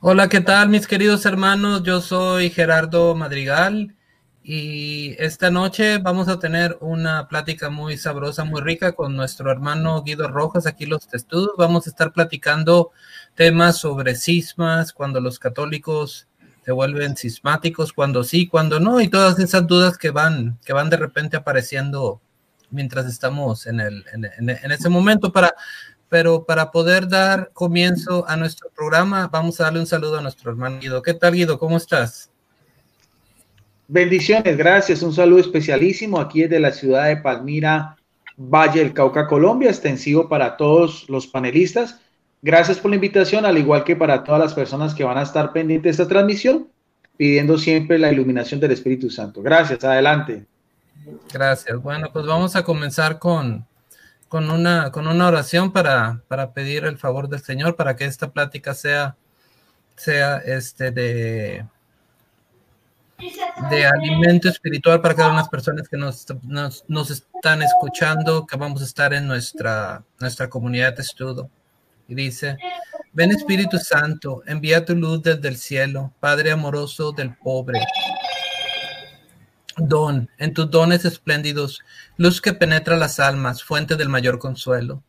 Hola, ¿qué tal, mis queridos hermanos? Yo soy Gerardo Madrigal y esta noche vamos a tener una plática muy sabrosa, muy rica con nuestro hermano Guido Rojas, aquí los testudos. Vamos a estar platicando temas sobre cismas, cuando los católicos se vuelven cismáticos, cuando sí, cuando no, y todas esas dudas que van de repente apareciendo mientras estamos en ese momento pero para poder dar comienzo a nuestro programa, vamos a darle un saludo a nuestro hermano Guido. ¿Qué tal, Guido? ¿Cómo estás? Bendiciones, gracias. Un saludo especialísimo aquí desde la ciudad de Palmira, Valle del Cauca, Colombia, extensivo para todos los panelistas. Gracias por la invitación, al igual que para todas las personas que van a estar pendientes de esta transmisión, pidiendo siempre la iluminación del Espíritu Santo. Gracias, adelante. Gracias. Bueno, pues vamos a comenzar con una oración para pedir el favor del Señor, para que esta plática sea de alimento espiritual para cada una de las personas que nos están escuchando, que vamos a estar en nuestra comunidad de estudio. Y dice: ven Espíritu Santo, envía tu luz desde el cielo, Padre amoroso del pobre. Don, en tus dones espléndidos, luz que penetra las almas, fuente del mayor consuelo.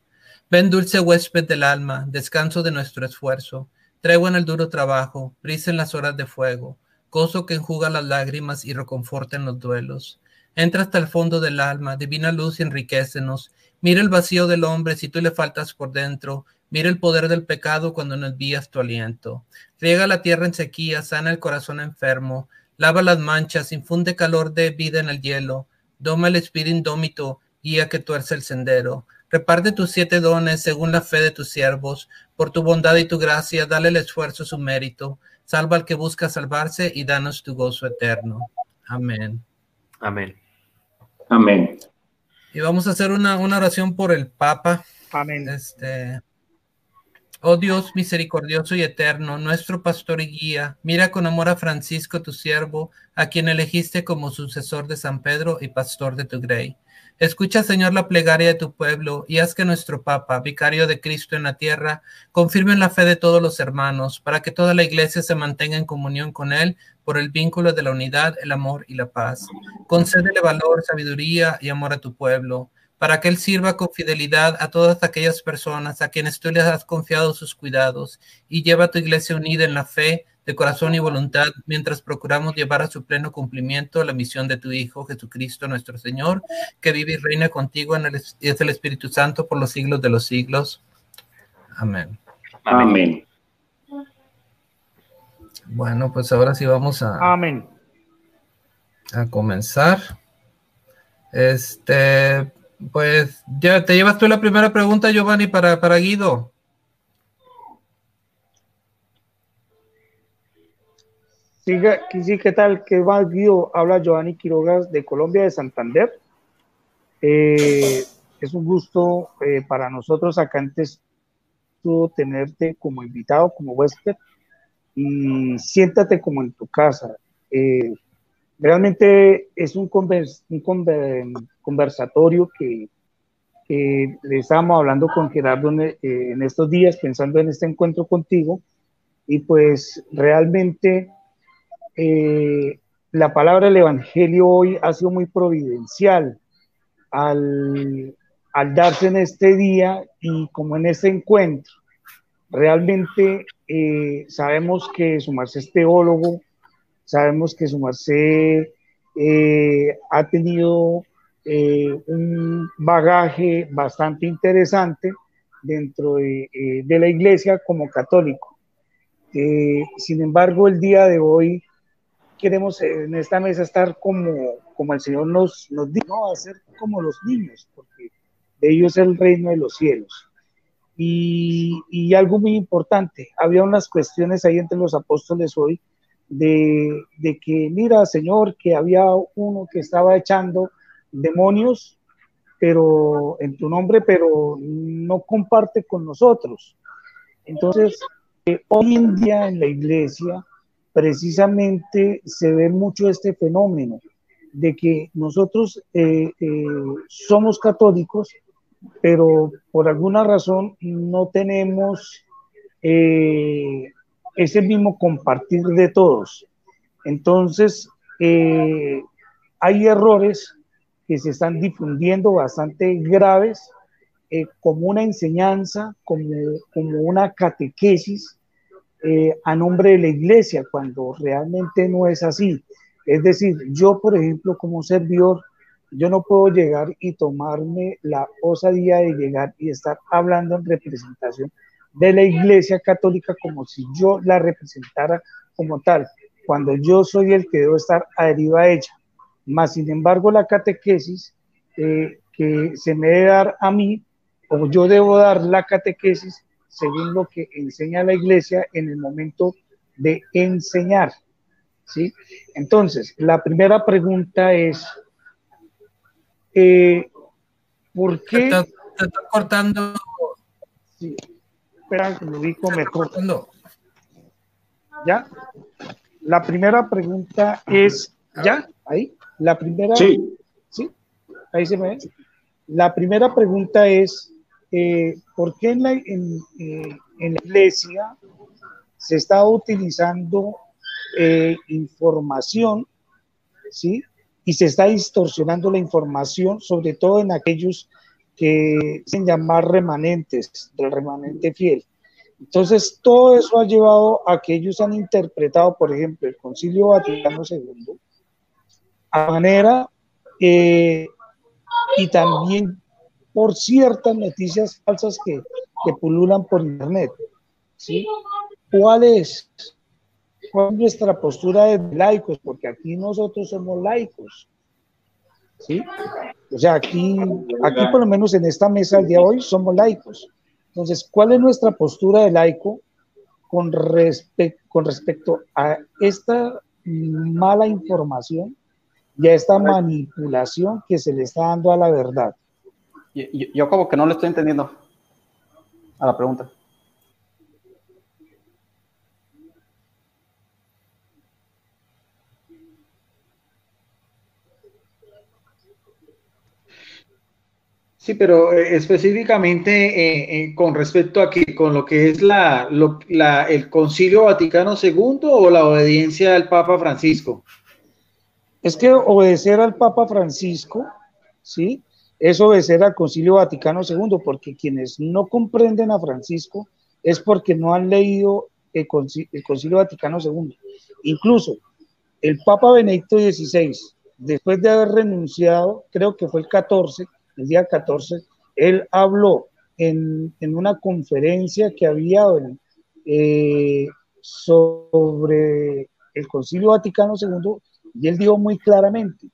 Ven dulce huésped del alma, descanso de nuestro esfuerzo, tregua en el duro trabajo, brisa en las horas de fuego, gozo que enjuga las lágrimas y reconforta en los duelos. Entra hasta el fondo del alma, divina luz y enriquécenos. Mira el vacío del hombre si tú le faltas por dentro. Mira el poder del pecado cuando no envías tu aliento. Riega la tierra en sequía, sana el corazón enfermo. Lava las manchas, infunde calor de vida en el hielo. Doma el espíritu indómito, guía que tuerce el sendero. Reparte tus 7 dones según la fe de tus siervos. Por tu bondad y tu gracia, dale el esfuerzo su mérito. Salva al que busca salvarse y danos tu gozo eterno. Amén. Amén. Amén. Y vamos a hacer una oración por el Papa. Amén. Oh Dios misericordioso y eterno, nuestro pastor y guía, mira con amor a Francisco, tu siervo, a quien elegiste como sucesor de San Pedro y pastor de tu grey. Escucha, Señor, la plegaria de tu pueblo y haz que nuestro Papa, vicario de Cristo en la tierra, confirme en la fe de todos los hermanos, para que toda la iglesia se mantenga en comunión con él por el vínculo de la unidad, el amor y la paz. Concédele valor, sabiduría y amor a tu pueblo, para que él sirva con fidelidad a todas aquellas personas a quienes tú les has confiado sus cuidados, y lleva a tu iglesia unida en la fe, de corazón y voluntad, mientras procuramos llevar a su pleno cumplimiento la misión de tu Hijo Jesucristo nuestro Señor, que vive y reina contigo y es el Espíritu Santo por los siglos de los siglos. Amén. Amén. Bueno, pues ahora sí vamos Amén. a comenzar. Pues ya te llevas tú la primera pregunta, Giovanni, para Guido. Sí, ¿qué tal? ¿Qué va, Guido? Habla Giovanni Quirogas de Colombia, de Santander. Es un gusto para nosotros acá en Testudo tenerte como invitado, como huésped, y siéntate como en tu casa. Eh, Realmente es un conversatorio que le estábamos hablando con Gerardo en estos días, pensando en este encuentro contigo, y pues realmente eh, la palabra del Evangelio hoy ha sido muy providencial al, al darse en este día y como en este encuentro. Realmente sabemos que su merced es teólogo, sabemos que su merced ha tenido un bagaje bastante interesante dentro de la iglesia como católico. Sin embargo, el día de hoy queremos en esta mesa estar como el Señor nos dijo, ¿no? A ser como los niños, porque de ellos es el reino de los cielos. Y algo muy importante, había unas cuestiones ahí entre los apóstoles hoy de que, mira, Señor, que había uno que estaba echando demonios, pero en tu nombre, pero no comparte con nosotros. Entonces, hoy en día en la iglesia precisamente se ve mucho este fenómeno de que nosotros somos católicos, pero por alguna razón no tenemos eh, es el mismo compartir de todos. Entonces, hay errores que se están difundiendo bastante graves, como una enseñanza, como una catequesis a nombre de la iglesia, cuando realmente no es así. Es decir, yo, por ejemplo, como servidor, yo no puedo llegar y tomarme la osadía de llegar y estar hablando en representación de la Iglesia Católica como si yo la representara como tal, cuando yo soy el que debo estar adherido a ella. Más sin embargo, la catequesis que se me debe dar a mí, o yo debo dar la catequesis según lo que enseña la Iglesia en el momento de enseñar, ¿sí? Entonces, la primera pregunta es, ¿por qué? Te está cortando. Sí, espera, lo ubico mejor. ¿Ya? La primera pregunta es, ¿ya? Ahí. La primera. Sí. ¿Sí? Ahí se me ve. La primera pregunta es, ¿por qué en la iglesia se está utilizando información, ¿sí? Y se está distorsionando la información, sobre todo en aquellos que se llamar remanentes, del remanente fiel? Entonces, todo eso ha llevado a que ellos han interpretado, por ejemplo, el Concilio Vaticano II a manera, y también por ciertas noticias falsas que pululan por internet, ¿sí? ¿Cuál es nuestra postura de laicos? Porque aquí nosotros somos laicos, ¿sí? O sea, aquí por lo menos en esta mesa el día de hoy somos laicos. Entonces, ¿cuál es nuestra postura de laico con respecto a esta mala información y a esta manipulación que se le está dando a la verdad? Yo como que no le estoy entendiendo a la pregunta. Sí, pero específicamente con respecto a que con lo que es el Concilio Vaticano II o la obediencia al Papa Francisco. Es que obedecer al Papa Francisco, ¿sí?, es obedecer al Concilio Vaticano II, porque quienes no comprenden a Francisco es porque no han leído el Concilio Vaticano II. Incluso el Papa Benedicto XVI, después de haber renunciado, creo que fue el día 14, él habló en una conferencia que había sobre el Concilio Vaticano II, y él dijo muy claramente,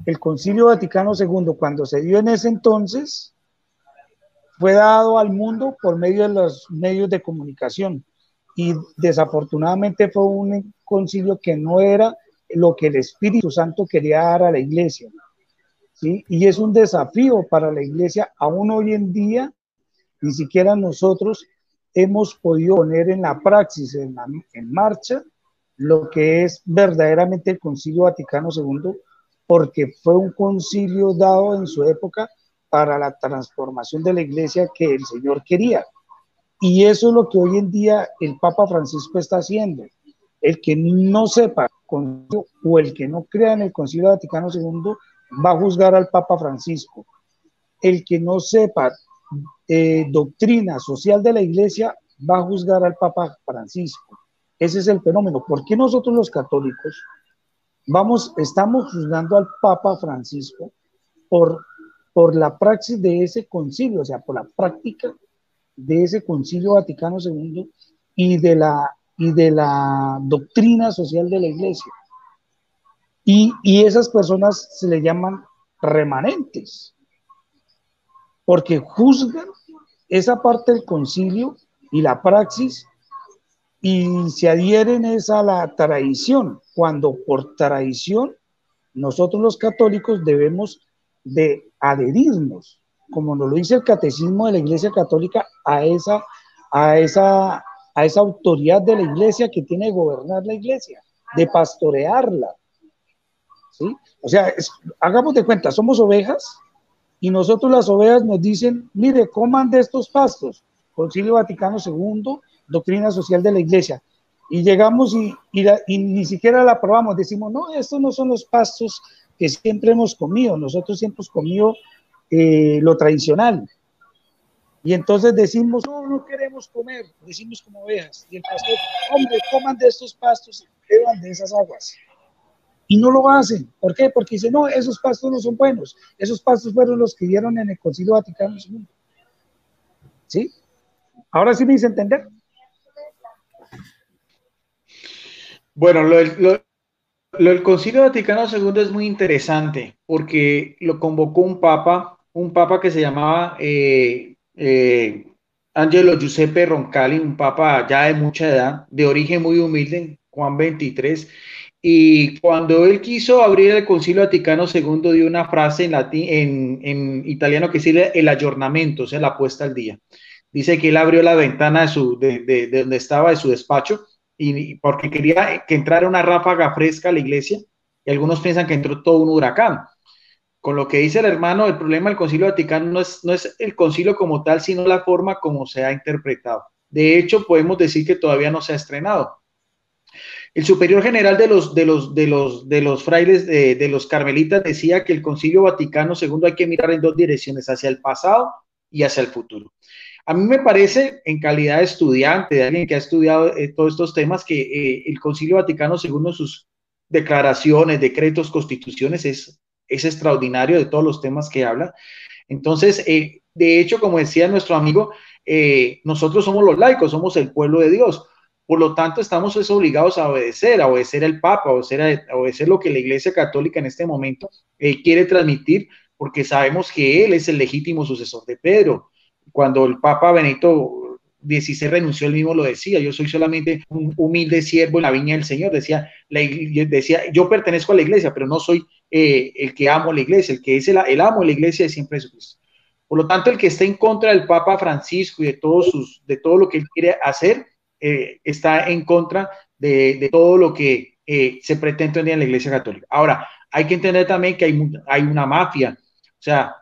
el Concilio Vaticano II, cuando se dio en ese entonces, fue dado al mundo por medio de los medios de comunicación, y desafortunadamente fue un concilio que no era lo que el Espíritu Santo quería dar a la iglesia, ¿sí? Y es un desafío para la iglesia, aún hoy en día, ni siquiera nosotros hemos podido poner en la praxis, en marcha, lo que es verdaderamente el Concilio Vaticano II, porque fue un concilio dado en su época para la transformación de la iglesia que el Señor quería. Y eso es lo que hoy en día el Papa Francisco está haciendo. El que no sepa o el que no crea en el Concilio Vaticano II va a juzgar al Papa Francisco. El que no sepa doctrina social de la iglesia va a juzgar al Papa Francisco. Ese es el fenómeno. ¿Por qué nosotros los católicos estamos juzgando al Papa Francisco por la praxis de ese concilio, o sea, por la práctica de ese Concilio Vaticano II y de la doctrina social de la iglesia? Y esas personas se le llaman remanentes, porque juzgan esa parte del concilio y la praxis y se adhieren a la tradición, cuando por tradición nosotros los católicos debemos de adherirnos, como nos lo dice el Catecismo de la Iglesia Católica, a esa autoridad de la iglesia que tiene que gobernar la iglesia, de pastorearla, ¿sí? O sea, hagamos de cuenta, somos ovejas y nosotros las ovejas nos dicen, mire, coman de estos pastos. Concilio Vaticano II doctrina social de la iglesia. Y llegamos y ni siquiera la aprobamos, decimos, no, estos no son los pastos que siempre hemos comido, nosotros siempre hemos comido lo tradicional. Y entonces decimos, no, no queremos comer, decimos como ovejas. Y el pastor, hombre, coman de estos pastos y beban de esas aguas. Y no lo hacen. ¿Por qué? Porque dicen, no, esos pastos no son buenos. Esos pastos fueron los que dieron en el Concilio Vaticano II. ¿Sí? Ahora sí me hice entender. Bueno, lo del Concilio Vaticano II es muy interesante porque lo convocó un papa que se llamaba Angelo Giuseppe Roncalli, un papa ya de mucha edad, de origen muy humilde, Juan XXIII, y cuando él quiso abrir el Concilio Vaticano II dio una frase en latín, en italiano que dice el aggiornamento, o sea, la puesta al día. Dice que él abrió la ventana de donde estaba, de su despacho, y porque quería que entrara una ráfaga fresca a la iglesia, y algunos piensan que entró todo un huracán. Con lo que dice el hermano, el problema del Concilio Vaticano no es el concilio como tal, sino la forma como se ha interpretado. De hecho, podemos decir que todavía no se ha estrenado. El superior general de los frailes, de los carmelitas, decía que el Concilio Vaticano II hay que mirar en dos direcciones, hacia el pasado y hacia el futuro. A mí me parece, en calidad de estudiante, de alguien que ha estudiado todos estos temas, que el Concilio Vaticano II, sus declaraciones, decretos, constituciones, es extraordinario de todos los temas que habla. Entonces, de hecho, como decía nuestro amigo, nosotros somos los laicos, somos el pueblo de Dios. Por lo tanto, estamos obligados a obedecer al Papa, a obedecer lo que la Iglesia Católica en este momento quiere transmitir, porque sabemos que él es el legítimo sucesor de Pedro. Cuando el Papa Benedicto XVI renunció, él mismo lo decía, yo soy solamente un humilde siervo en la viña del Señor, decía, yo pertenezco a la iglesia, pero no soy el que amo la iglesia, el que es el amo de la iglesia es siempre Jesucristo. Por lo tanto, el que está en contra del Papa Francisco y de todo lo que él quiere hacer, está en contra de todo lo que se pretende en la iglesia católica. Ahora, hay que entender también que hay una mafia, o sea,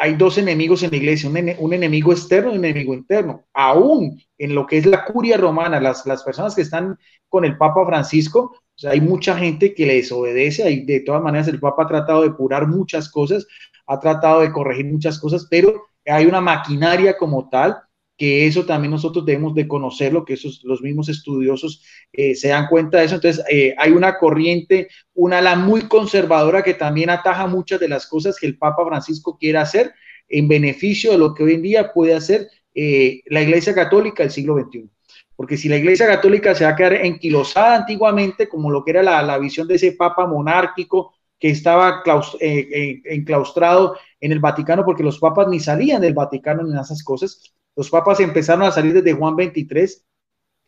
hay dos enemigos en la iglesia, un enemigo externo y un enemigo interno. Aún en lo que es la curia romana, las personas que están con el Papa Francisco, o sea, hay mucha gente que le desobedece, y de todas maneras el Papa ha tratado de depurar muchas cosas, ha tratado de corregir muchas cosas, pero hay una maquinaria como tal, que eso también nosotros debemos de conocerlo, que los mismos estudiosos se dan cuenta de eso. Entonces, hay una corriente, una ala muy conservadora que también ataja muchas de las cosas que el Papa Francisco quiere hacer en beneficio de lo que hoy en día puede hacer la Iglesia Católica del siglo XXI. Porque si la Iglesia Católica se va a quedar enquilosada antiguamente, como lo que era la visión de ese Papa monárquico que estaba enclaustrado en el Vaticano, porque los papas ni salían del Vaticano ni esas cosas. Los papas empezaron a salir desde Juan XXIII.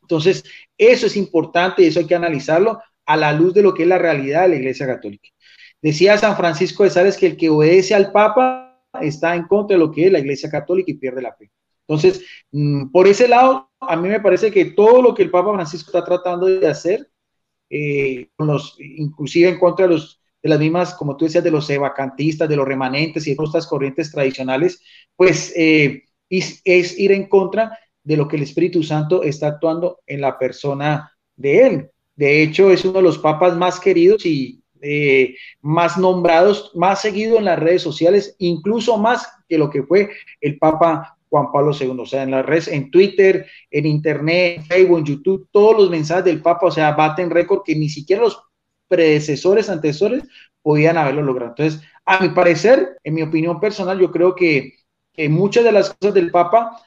Entonces, eso es importante y eso hay que analizarlo a la luz de lo que es la realidad de la Iglesia Católica. Decía San Francisco de Sales que el que obedece al Papa está en contra de lo que es la Iglesia Católica y pierde la fe. Entonces, por ese lado, a mí me parece que todo lo que el Papa Francisco está tratando de hacer, inclusive en contra de las mismas, como tú decías, de los vacantistas, de los remanentes y de todas estas corrientes tradicionales, pues es ir en contra de lo que el Espíritu Santo está actuando en la persona de él. De hecho, es uno de los papas más queridos y más nombrados, más seguido en las redes sociales, incluso más que lo que fue el Papa Juan Pablo II. O sea, en las redes, en Twitter, en Internet, en Facebook, en YouTube, todos los mensajes del Papa, o sea, baten récord que ni siquiera los antecesores podían haberlo logrado. Entonces, a mi parecer, en mi opinión personal, yo creo que muchas de las cosas del Papa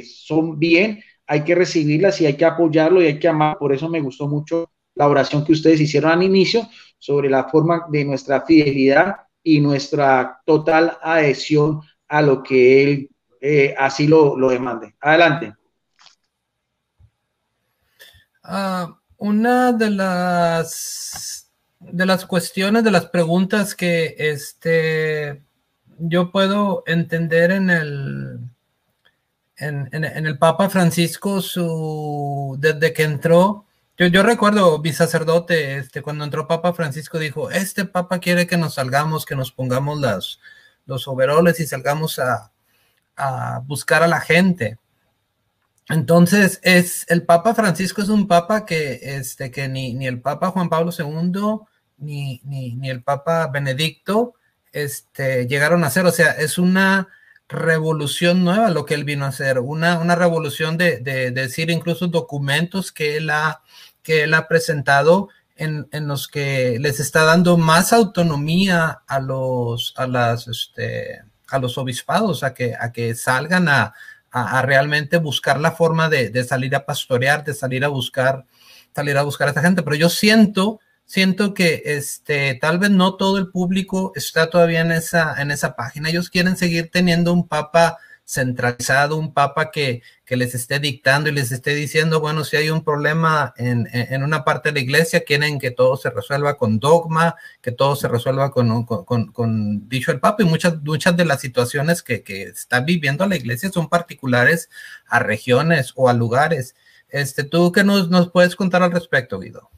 son bien, hay que recibirlas y hay que apoyarlo y hay que amar. Por eso me gustó mucho la oración que ustedes hicieron al inicio sobre la forma de nuestra fidelidad y nuestra total adhesión a lo que él así lo demande. Adelante. Una de las cuestiones, de las preguntas que yo puedo entender en el Papa Francisco, desde que entró, yo recuerdo mi sacerdote, cuando entró Papa Francisco, dijo, este Papa quiere que nos salgamos, que nos pongamos los overoles y salgamos a buscar a la gente. Entonces, el Papa Francisco es un papa que ni el Papa Juan Pablo II ni el Papa Benedicto llegaron a hacer. O sea, es una revolución nueva lo que él vino a hacer, una revolución de decir incluso documentos que él ha presentado en los que les está dando más autonomía a los obispados, a que salgan a realmente buscar la forma de salir a pastorear, de salir a buscar a esta gente. Pero yo siento que tal vez no todo el público está todavía en esa página. Ellos quieren seguir teniendo un papa centralizado, un papa que les esté dictando y les esté diciendo, bueno, si hay un problema en una parte de la iglesia, quieren que todo se resuelva con dogma, que todo se resuelva con dicho el papa, y muchas de las situaciones que está viviendo la iglesia son particulares a regiones o a lugares. ¿Tú qué nos puedes contar al respecto, Guido?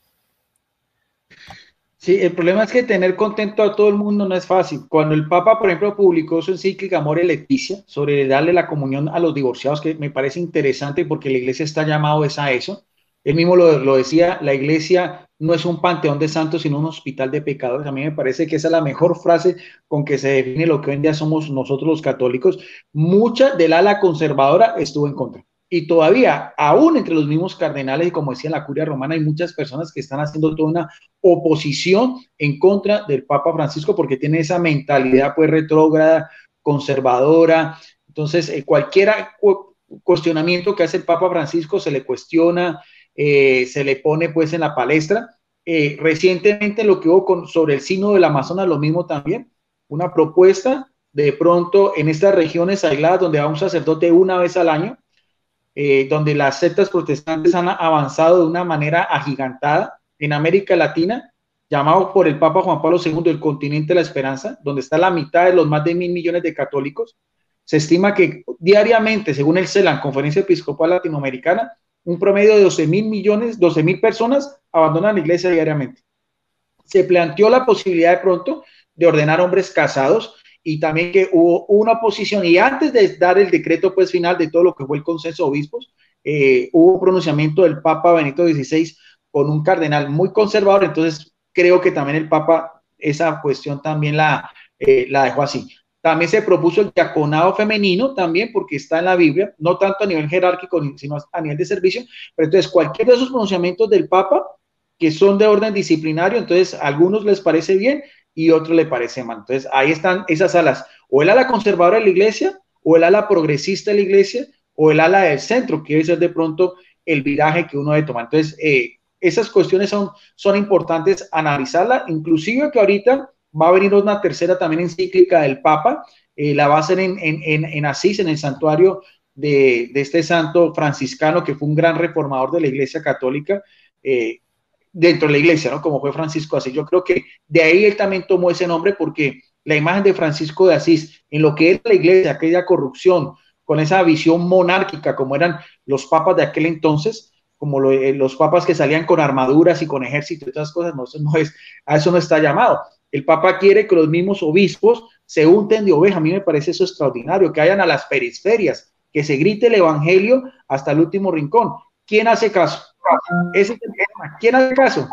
Sí, el problema es que tener contento a todo el mundo no es fácil. Cuando el Papa, por ejemplo, publicó su encíclica Amor y Leticia sobre darle la comunión a los divorciados, que me parece interesante porque la iglesia está llamado a eso. Él mismo lo decía, la iglesia no es un panteón de santos, sino un hospital de pecadores. A mí me parece que esa es la mejor frase con que se define lo que hoy en día somos nosotros los católicos. Mucha del ala conservadora estuvo en contra. Y todavía, aún entre los mismos cardenales, y como decía la curia romana, hay muchas personas que están haciendo toda una oposición en contra del Papa Francisco porque tiene esa mentalidad pues retrógrada, conservadora. Entonces, cualquier cuestionamiento que hace el Papa Francisco se le cuestiona, se le pone pues en la palestra. Recientemente lo que hubo sobre el sínodo del Amazonas, lo mismo también, una propuesta de pronto en estas regiones aisladas donde va un sacerdote una vez al año, donde las sectas protestantes han avanzado de una manera agigantada en América Latina, llamado por el Papa Juan Pablo II el continente de la esperanza, donde está la mitad de los más de 1.000 millones de católicos. Se estima que diariamente, según el CELAN, Conferencia Episcopal Latinoamericana, un promedio de 12.000 personas abandonan la iglesia diariamente. Se planteó la posibilidad de pronto de ordenar hombres casados, y también que hubo una oposición, y antes de dar el decreto pues final de todo lo que fue el consenso de obispos, hubo un pronunciamiento del Papa Benedicto XVI con un cardenal muy conservador. Entonces creo que también el Papa esa cuestión también la dejó así. También se propuso el diaconado femenino también, porque está en la Biblia, no tanto a nivel jerárquico, sino a nivel de servicio. Pero entonces cualquier de esos pronunciamientos del Papa que son de orden disciplinario, entonces a algunos les parece bien y otros les parece mal. Entonces ahí están esas alas, o el ala conservadora de la iglesia, o el ala progresista de la iglesia, o el ala del centro, que debe ser de pronto el viraje que uno debe tomar. Entonces esas cuestiones son importantes analizarlas, inclusive que ahorita va a venir una tercera también encíclica del Papa, la va a hacer en Asís, en el santuario de este santo franciscano que fue un gran reformador de la iglesia católica, dentro de la iglesia, ¿no? Como fue Francisco de Asís. Yo creo que de ahí él también tomó ese nombre, porque la imagen de Francisco de Asís, en lo que es la iglesia, aquella corrupción, con esa visión monárquica, como eran los papas de aquel entonces, como los papas que salían con armaduras y con ejército y todas esas cosas, no, eso no es, a eso no está llamado. El Papa quiere que los mismos obispos se unten de oveja. A mí me parece eso extraordinario, que vayan a las periferias, que se grite el evangelio hasta el último rincón. ¿Quién hace caso? Ese es el tema. ¿Quién hace caso?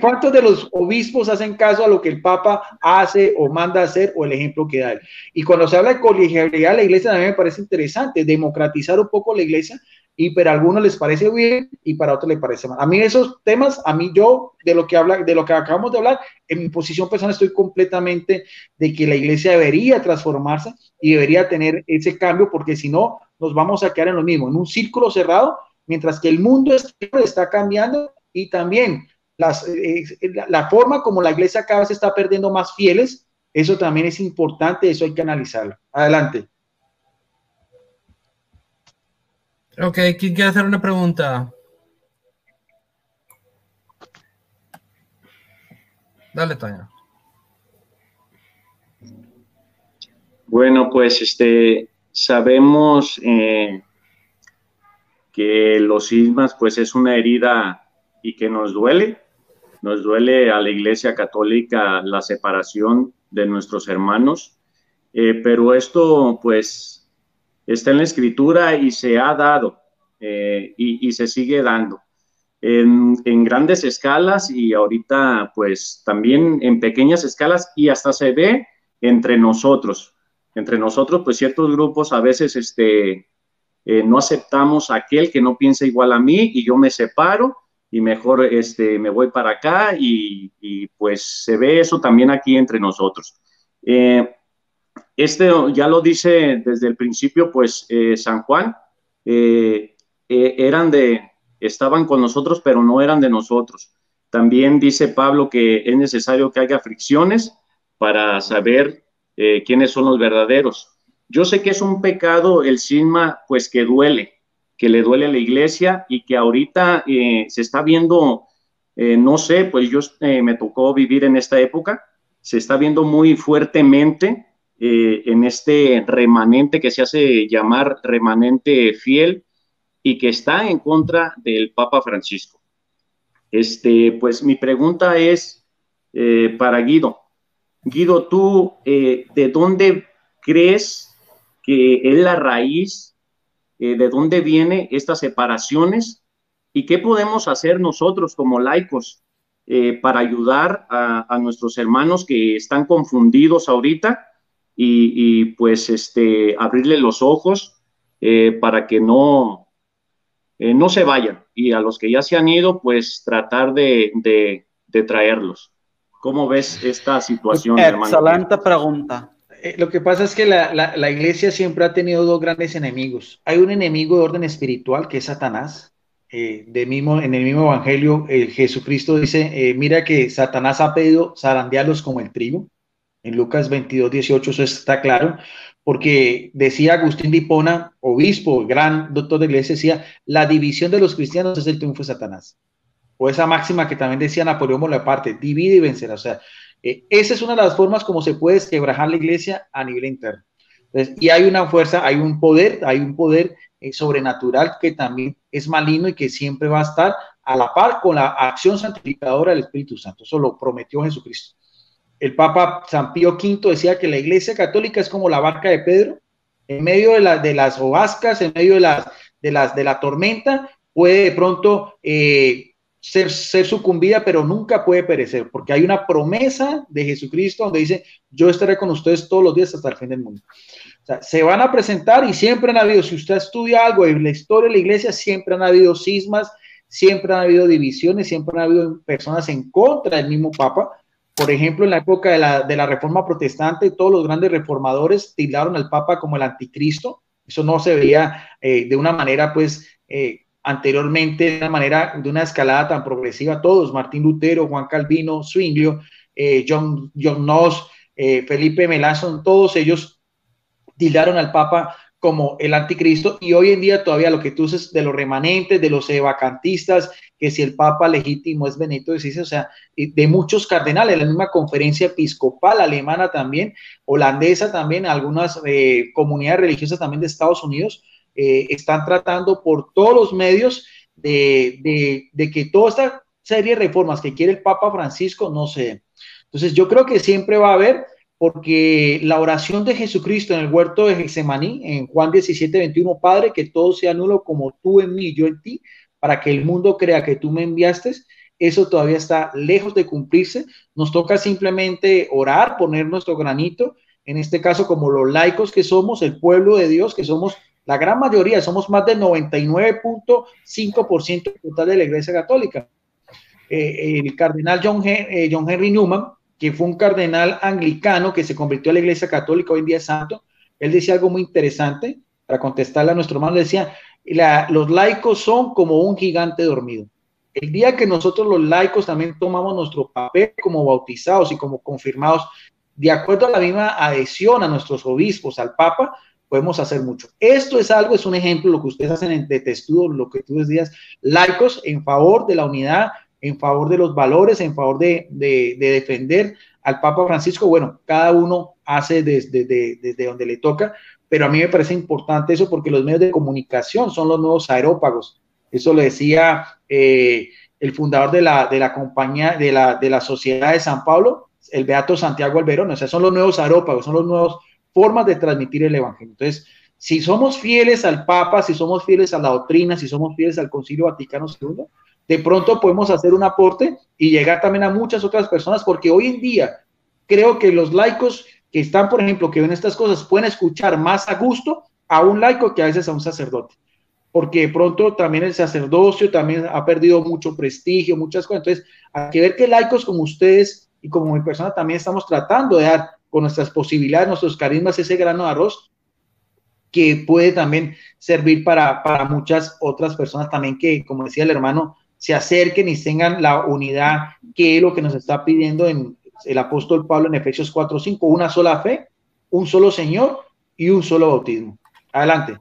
¿Cuántos de los obispos hacen caso a lo que el Papa hace o manda hacer, o el ejemplo que da él? Y cuando se habla de colegialidad de la iglesia, también me parece interesante democratizar un poco la iglesia, y para algunos les parece bien y para otros les parece mal. A mí esos temas, yo de lo que acabamos de hablar, en mi posición personal estoy completamente de que la iglesia debería transformarse y debería tener ese cambio, porque si no nos vamos a quedar en lo mismo, en un círculo cerrado, mientras que el mundo está cambiando, y también la forma como la iglesia cada vez está perdiendo más fieles. Eso también es importante, eso hay que analizarlo. Adelante. Ok, ¿quién quiere hacer una pregunta? Dale, Toño. Bueno, pues sabemos que los cismas pues es una herida y que nos duele a la Iglesia Católica la separación de nuestros hermanos, pero esto pues está en la Escritura y se ha dado y se sigue dando en grandes escalas y ahorita pues también en pequeñas escalas y hasta se ve entre nosotros. Entre nosotros pues ciertos grupos a veces no aceptamos a aquel que no piensa igual a mí y yo me separo y mejor me voy para acá y pues se ve eso también aquí entre nosotros. Ya lo dice desde el principio, pues San Juan, estaban con nosotros, pero no eran de nosotros. También dice Pablo que es necesario que haya fricciones para saber quiénes son los verdaderos. Yo sé que es un pecado el cisma, pues que duele, que le duele a la iglesia y que ahorita se está viendo, no sé, pues yo me tocó vivir en esta época, se está viendo muy fuertemente en este remanente que se hace llamar remanente fiel y que está en contra del Papa Francisco. Pues mi pregunta es para Guido. Guido, ¿tú de dónde crees que es la raíz, de dónde vienen estas separaciones y qué podemos hacer nosotros como laicos para ayudar a nuestros hermanos que están confundidos ahorita y pues abrirle los ojos para que no se vayan y a los que ya se han ido pues tratar de traerlos? ¿Cómo ves esta situación, hermano? Excelente pregunta. Lo que pasa es que la iglesia siempre ha tenido dos grandes enemigos. Hay un enemigo de orden espiritual que es Satanás. En el mismo evangelio, Jesucristo dice, mira que Satanás ha pedido zarandearlos como el trigo. En Lucas 22, 18, eso está claro, porque decía Agustín de Hipona, obispo, gran doctor de la iglesia, decía, la división de los cristianos es el triunfo de Satanás. O esa máxima que también decía Napoleón Bonaparte, divide y vencerá. O sea, esa es una de las formas como se puede desquebrajar la iglesia a nivel interno. Entonces, y hay una fuerza, hay un poder sobrenatural que también es maligno y que siempre va a estar a la par con la acción santificadora del Espíritu Santo. Eso lo prometió Jesucristo. El Papa San Pío V decía que la iglesia católica es como la barca de Pedro, en medio de las hojarascas, en medio de la tormenta, puede de pronto ser sucumbida, pero nunca puede perecer, porque hay una promesa de Jesucristo donde dice, yo estaré con ustedes todos los días hasta el fin del mundo. O sea, se van a presentar y siempre han habido, si usted estudia algo en la historia de la iglesia, siempre han habido cismas, siempre han habido divisiones, siempre han habido personas en contra del mismo Papa. Por ejemplo, en la época de la Reforma Protestante, todos los grandes reformadores tildaron al Papa como el anticristo. Eso no se veía de una manera, pues, anteriormente, de una escalada tan progresiva. Todos, Martín Lutero, Juan Calvino, Zwinglio, John Knox, Felipe Melanchthon, todos ellos tildaron al Papa como el anticristo, y hoy en día todavía lo que tú dices de los remanentes, de los vacantistas, que si el Papa legítimo es Benedicto XVI, o sea, de muchos cardenales, la misma conferencia episcopal alemana también, holandesa también, algunas comunidades religiosas también de Estados Unidos, están tratando por todos los medios de que toda esta serie de reformas que quiere el Papa Francisco no se den. Entonces yo creo que siempre va a haber, porque la oración de Jesucristo en el huerto de Getsemaní, en Juan 17, 21, Padre, que todo sea nulo como tú en mí y yo en ti, para que el mundo crea que tú me enviaste, eso todavía está lejos de cumplirse. Nos toca simplemente orar, poner nuestro granito, en este caso como los laicos que somos, el pueblo de Dios, que somos la gran mayoría, somos más del 99.5% total de la Iglesia Católica. El cardenal John Henry Newman, que fue un cardenal anglicano que se convirtió a la Iglesia Católica, hoy en día es santo, él decía algo muy interesante, para contestarle a nuestro hermano, decía, los laicos son como un gigante dormido. El día que nosotros los laicos también tomamos nuestro papel como bautizados y como confirmados, de acuerdo a la misma adhesión a nuestros obispos, al Papa, podemos hacer mucho. Esto es algo, es un ejemplo, lo que ustedes hacen de Testudo, lo que tú decías, laicos en favor de la unidad, en favor de los valores, en favor de defender al Papa Francisco. Bueno, cada uno hace desde donde le toca, pero a mí me parece importante eso porque los medios de comunicación son los nuevos aerópagos. Eso lo decía el fundador de la compañía, de la Sociedad de San Pablo, el beato Santiago Alberón. O sea, son los nuevos aerópagos, son las nuevas formas de transmitir el evangelio. Entonces, Si somos fieles al Papa, si somos fieles a la doctrina, si somos fieles al Concilio Vaticano II, de pronto podemos hacer un aporte y llegar también a muchas otras personas, porque hoy en día creo que los laicos que están, por ejemplo, que ven estas cosas, pueden escuchar más a gusto a un laico que a veces a un sacerdote, porque de pronto también el sacerdocio también ha perdido mucho prestigio, muchas cosas. Entonces, hay que ver que laicos como ustedes y como mi persona también estamos tratando de dar con nuestras posibilidades, nuestros carismas, ese grano de arroz que puede también servir para muchas otras personas también que, como decía el hermano, se acerquen y tengan la unidad, que es lo que nos está pidiendo en el apóstol Pablo en Efesios 4:5, una sola fe, un solo Señor y un solo bautismo. Adelante.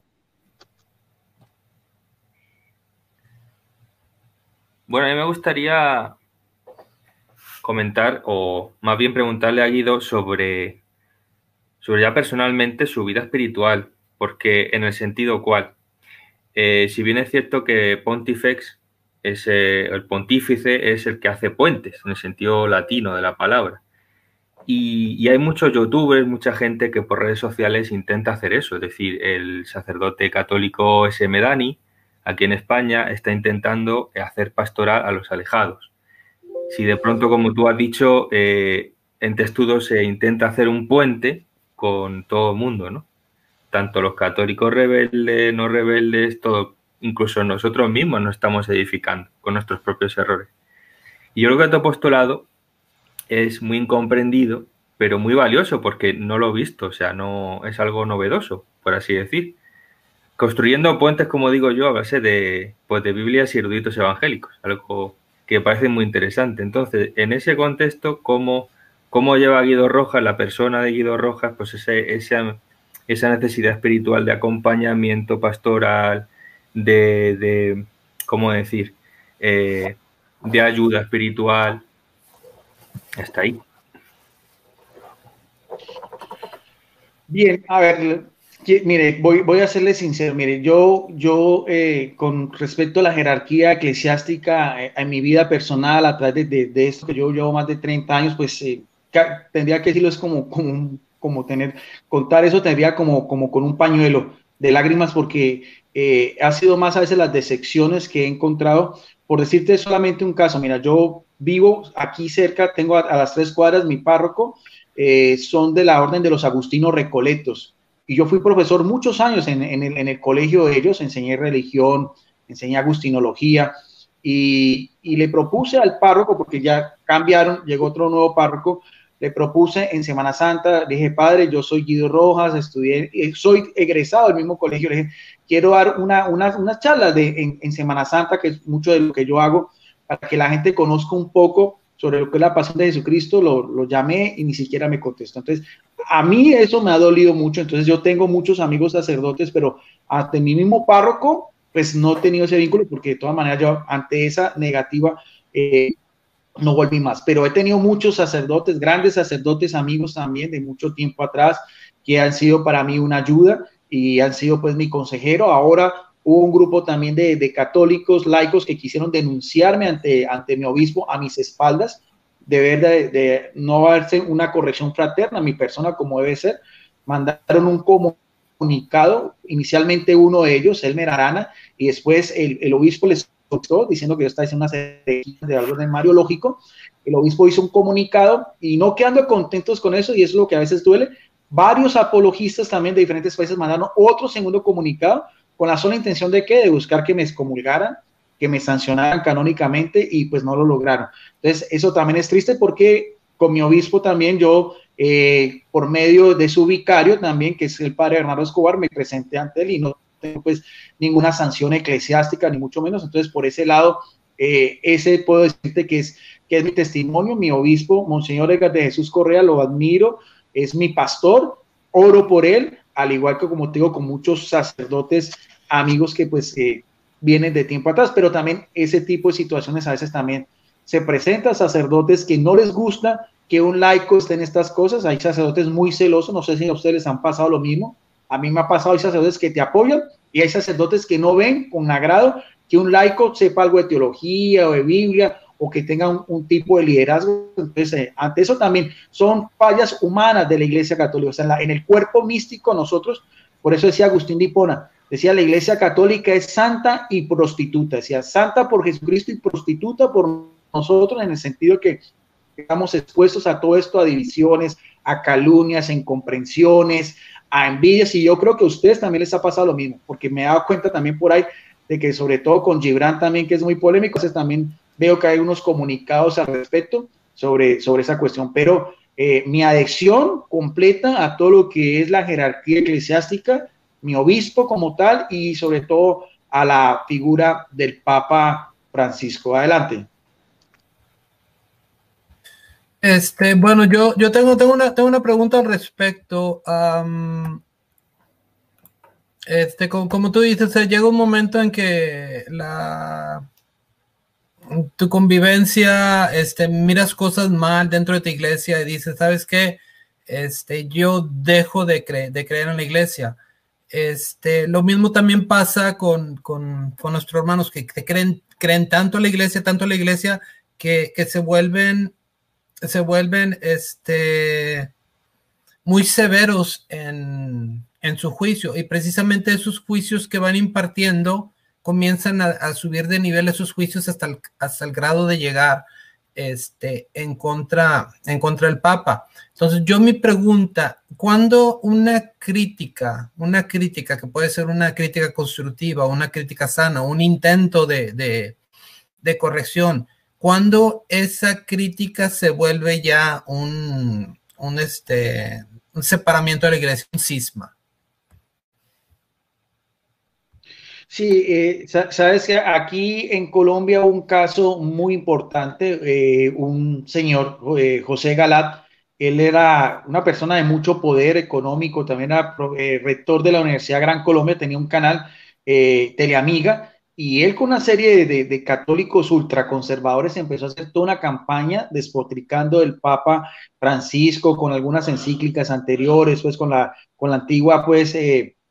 Bueno, a mí me gustaría comentar, o más bien preguntarle a Guido sobre ya personalmente su vida espiritual, porque en el sentido cual, si bien es cierto que Pontifex el pontífice es el que hace puentes, en el sentido latino de la palabra, y hay muchos youtubers, mucha gente que por redes sociales intenta hacer eso, es decir, el sacerdote católico S.M. Dani, aquí en España, está intentando hacer pastoral a los alejados. Si de pronto, como tú has dicho, en Testudo se intenta hacer un puente con todo el mundo, ¿no? Tanto los católicos rebeldes, no rebeldes, todo, incluso nosotros mismos nos estamos edificando con nuestros propios errores. Y yo creo que tu apostolado es muy incomprendido, pero muy valioso porque no lo he visto, o sea, no es algo novedoso, por así decir. Construyendo puentes, como digo yo, a base de Biblias y eruditos evangélicos, algo que parece muy interesante. Entonces, en ese contexto, ¿cómo lleva Guido Rojas, la persona de Guido Rojas, pues esa necesidad espiritual de acompañamiento pastoral, ¿cómo decir?, de ayuda espiritual, hasta ahí? Bien, a ver, mire, voy a serle sincero, mire, yo con respecto a la jerarquía eclesiástica en mi vida personal, a través de esto que yo llevo más de 30 años, pues tendría que decirlo, es como contar eso tendría como con un pañuelo de lágrimas, porque ha sido más a veces las decepciones que he encontrado. Por decirte solamente un caso, mira, yo vivo aquí cerca, tengo a las 3 cuadras, mi párroco, son de la orden de los agustinos recoletos, y yo fui profesor muchos años en el colegio de ellos, enseñé religión, enseñé agustinología, y le propuse al párroco, porque ya cambiaron, llegó otro nuevo párroco, le propuse en Semana Santa, le dije, padre, yo soy Guido Rojas, estudié, soy egresado del mismo colegio, le dije, quiero dar una charla en Semana Santa, que es mucho de lo que yo hago, para que la gente conozca un poco sobre lo que es la pasión de Jesucristo. Lo llamé y ni siquiera me contestó. Entonces, a mí eso me ha dolido mucho. Entonces, yo tengo muchos amigos sacerdotes, pero ante mi mismo párroco, pues no he tenido ese vínculo, porque de todas maneras yo ante esa negativa no volví más. Pero he tenido muchos sacerdotes, grandes sacerdotes, amigos también de mucho tiempo atrás, que han sido para mí una ayuda y han sido pues mi consejero. Ahora hubo un grupo también de católicos laicos que quisieron denunciarme ante mi obispo a mis espaldas, de no hacerse una corrección fraterna a mi persona como debe ser. Mandaron un comunicado, inicialmente uno de ellos, Elmer Arana, y después el obispo les contestó diciendo que yo estaba diciendo una serie de algo de mariológico. El obispo hizo un comunicado y no quedando contentos con eso, y eso es lo que a veces duele, varios apologistas también de diferentes países mandaron otro segundo comunicado con la sola intención de ¿qué? De buscar que me excomulgaran, que me sancionaran canónicamente, y pues no lo lograron. Entonces, eso también es triste, porque con mi obispo también yo, por medio de su vicario también, que es el padre Bernardo Escobar, me presenté ante él y no tengo pues ninguna sanción eclesiástica, ni mucho menos. Entonces, por ese lado, ese puedo decirte que es mi testimonio. Mi obispo, Monseñor Edgar de Jesús Correa, lo admiro, es mi pastor, oro por él, al igual que, como te digo, con muchos sacerdotes amigos que pues vienen de tiempo atrás, pero también ese tipo de situaciones a veces también se presentan, sacerdotes que no les gusta que un laico esté en estas cosas. Hay sacerdotes muy celosos, no sé si a ustedes les han pasado lo mismo, a mí me ha pasado. Hay sacerdotes que te apoyan y hay sacerdotes que no ven con agrado que un laico sepa algo de teología o de Biblia, o que tenga un tipo de liderazgo. Entonces, ante eso también son fallas humanas de la Iglesia Católica. O sea, en el cuerpo místico nosotros Por eso decía Agustín de Hipona, decía la Iglesia Católica es santa y prostituta, decía santa por Jesucristo y prostituta por nosotros, en el sentido que estamos expuestos a todo esto, a divisiones, a calumnias, a incomprensiones, a envidias, y yo creo que a ustedes también les ha pasado lo mismo, porque me he dado cuenta también por ahí de que sobre todo con Gibran también, que es muy polémico, entonces también veo que hay unos comunicados al respecto sobre esa cuestión, pero mi adhesión completa a todo lo que es la jerarquía eclesiástica, mi obispo como tal, y sobre todo a la figura del Papa Francisco. Adelante. Bueno, yo tengo una pregunta al respecto. Como tú dices, llega un momento en que tu convivencia, miras cosas mal dentro de tu iglesia y dices, ¿sabes qué? Yo dejo de creer en la iglesia. Lo mismo también pasa con nuestros hermanos que creen tanto en la iglesia que se vuelven muy severos en su juicio, y precisamente esos juicios que van impartiendo comienzan a subir de nivel esos juicios hasta el grado de llegar en contra del Papa. Entonces mi pregunta, ¿cuándo una crítica que puede ser una crítica constructiva, una crítica sana, un intento de corrección, cuando esa crítica se vuelve ya un separamiento de la iglesia, un cisma? Sí, sabes que aquí en Colombia hubo un caso muy importante, un señor, José Galat, él era una persona de mucho poder económico, también era rector de la Universidad Gran Colombia, tenía un canal, Teleamiga, y él con una serie de católicos ultraconservadores empezó a hacer toda una campaña despotricando del Papa Francisco con algunas encíclicas anteriores, pues con la antigua, pues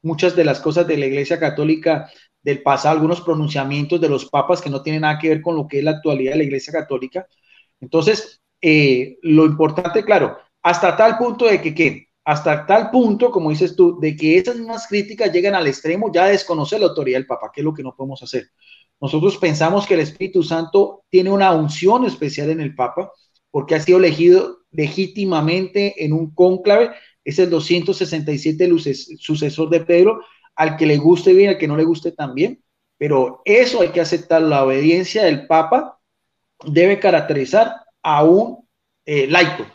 muchas de las cosas de la Iglesia Católica del pasado, algunos pronunciamientos de los papas que no tienen nada que ver con lo que es la actualidad de la Iglesia Católica. Entonces, lo importante, claro, hasta tal punto de que hasta tal punto, como dices tú, de que esas mismas críticas llegan al extremo ya de desconocer la autoridad del Papa, que es lo que no podemos hacer. Nosotros pensamos que el Espíritu Santo tiene una unción especial en el Papa, porque ha sido elegido legítimamente en un cónclave, es el 267 el sucesor de Pedro, al que le guste bien, al que no le guste también, pero eso hay que aceptar. La obediencia del Papa debe caracterizar a un laico.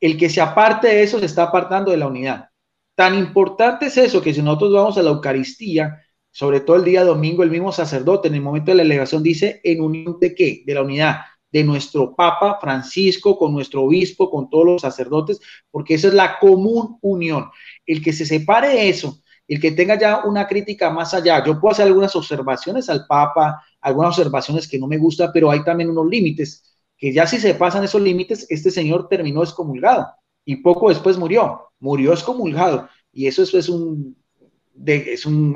El que se aparte de eso se está apartando de la unidad. Tan importante es eso que si nosotros vamos a la Eucaristía, sobre todo el día domingo, el mismo sacerdote en el momento de la elevación dice, ¿en unión de qué? De la unidad de nuestro Papa Francisco con nuestro obispo, con todos los sacerdotes, porque esa es la común unión. El que se separe de eso, el que tenga ya una crítica más allá, yo puedo hacer algunas observaciones al Papa, algunas observaciones que no me gustan, pero hay también unos límites, que ya si se pasan esos límites, este señor terminó excomulgado y poco después murió excomulgado, y eso es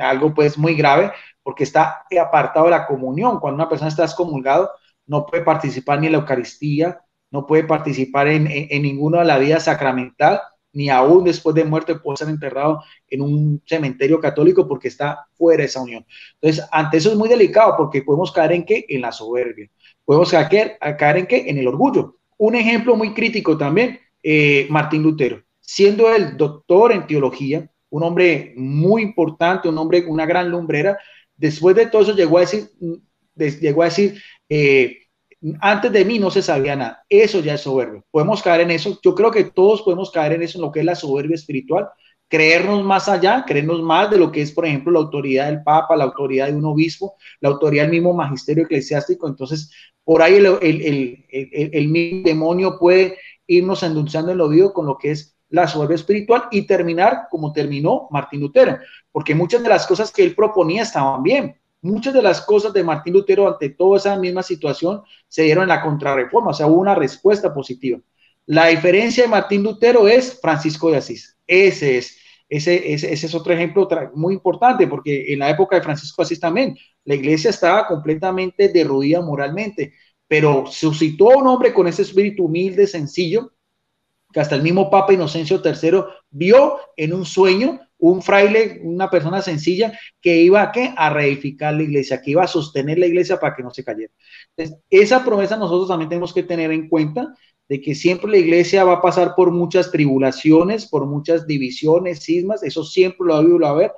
algo pues muy grave, porque está apartado de la comunión. Cuando una persona está excomulgado, no puede participar ni en la Eucaristía, no puede participar en ninguna de la vida sacramental, ni aún después de muerte puede ser enterrado en un cementerio católico porque está fuera de esa unión. Entonces, ante eso es muy delicado, porque podemos caer en ¿qué? En la soberbia. Podemos caer en ¿qué? En el orgullo. Un ejemplo muy crítico también, Martín Lutero, siendo el doctor en teología, un hombre muy importante, un hombre, una gran lumbrera, después de todo eso llegó a decir antes de mí no se sabía nada. Eso ya es soberbio. Podemos caer en eso. Yo creo que todos podemos caer en eso, en lo que es la soberbia espiritual, creernos más allá, creernos más de lo que es, por ejemplo, la autoridad del Papa, la autoridad de un obispo, la autoridad del mismo magisterio eclesiástico. Entonces, por ahí el mismo demonio puede irnos endulzando el oído con lo que es la soberbia espiritual y terminar como terminó Martín Lutero, porque muchas de las cosas que él proponía estaban bien. Muchas de las cosas de Martín Lutero ante toda esa misma situación se dieron en la contrarreforma, o sea, hubo una respuesta positiva. La diferencia de Martín Lutero es Francisco de Asís. Ese es otro ejemplo muy importante, porque en la época de Francisco de Asís también la iglesia estaba completamente derruida moralmente, pero suscitó a un hombre con ese espíritu humilde, sencillo, que hasta el mismo Papa Inocencio III vio en un sueño un fraile, una persona sencilla que iba a, ¿qué? A reedificar la iglesia, que iba a sostener la iglesia para que no se cayera. Entonces, esa promesa nosotros también tenemos que tener en cuenta, de que siempre la iglesia va a pasar por muchas tribulaciones, por muchas divisiones, cismas, eso siempre lo va a haber,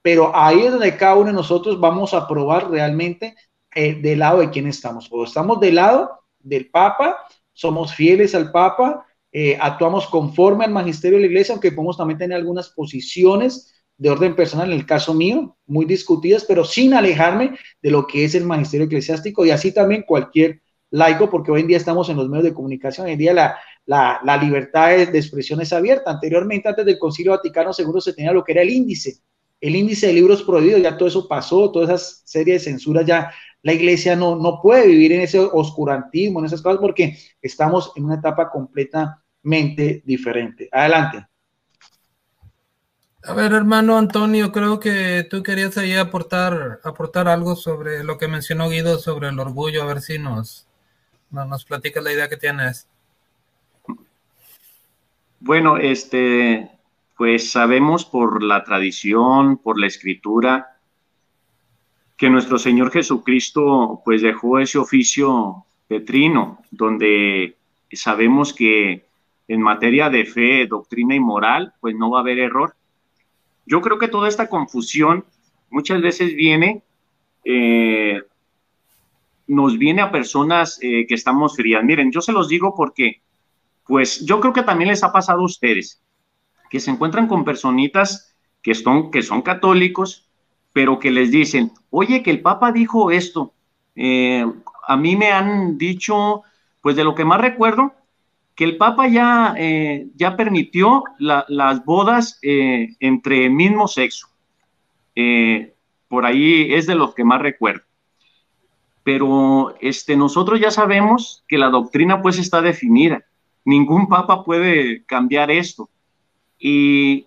pero ahí es donde cada uno de nosotros vamos a probar realmente del lado de quién estamos. O estamos del lado del Papa, somos fieles al Papa, actuamos conforme al magisterio de la iglesia, aunque podemos también tener algunas posiciones de orden personal, en el caso mío, muy discutidas, pero sin alejarme de lo que es el magisterio eclesiástico, y así también cualquier laico, porque hoy en día estamos en los medios de comunicación, hoy en día la libertad de expresión es abierta. Anteriormente, antes del Concilio Vaticano II, se tenía lo que era el índice de libros prohibidos, ya todo eso pasó, toda esa serie de censuras, ya la iglesia no puede vivir en ese oscurantismo, en esas cosas, porque estamos en una etapa completamente diferente. Adelante. A ver, hermano Antonio, creo que tú querías ahí aportar algo sobre lo que mencionó Guido sobre el orgullo, a ver si nos platicas la idea que tienes. Bueno, pues sabemos por la tradición, por la escritura, que nuestro Señor Jesucristo pues dejó ese oficio petrino, donde sabemos que en materia de fe, doctrina y moral, pues no va a haber error. Yo creo que toda esta confusión muchas veces nos viene a personas que estamos frías. Miren, yo se los digo porque pues yo creo que también les ha pasado a ustedes, que se encuentran con personitas que son católicos, pero que les dicen, oye, que el Papa dijo esto. A mí me han dicho, pues de lo que más recuerdo, que el Papa ya permitió las bodas entre mismo sexo. Por ahí es de lo que más recuerdo. Pero nosotros ya sabemos que la doctrina pues está definida. Ningún Papa puede cambiar esto. Y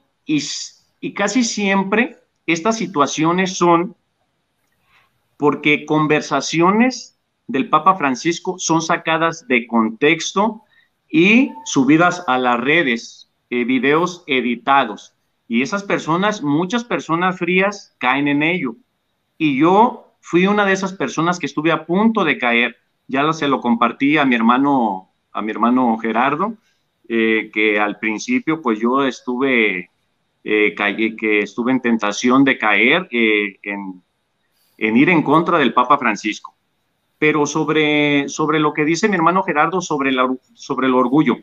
casi siempre estas situaciones son porque conversaciones del Papa Francisco son sacadas de contexto y subidas a las redes, videos editados. Y esas personas, muchas personas frías, caen en ello. Y yo fui una de esas personas que estuve a punto de caer. Ya se lo compartí a mi hermano Gerardo, que al principio pues yo estuve en tentación de caer en ir en contra del Papa Francisco. Pero sobre lo que dice mi hermano Gerardo sobre el orgullo,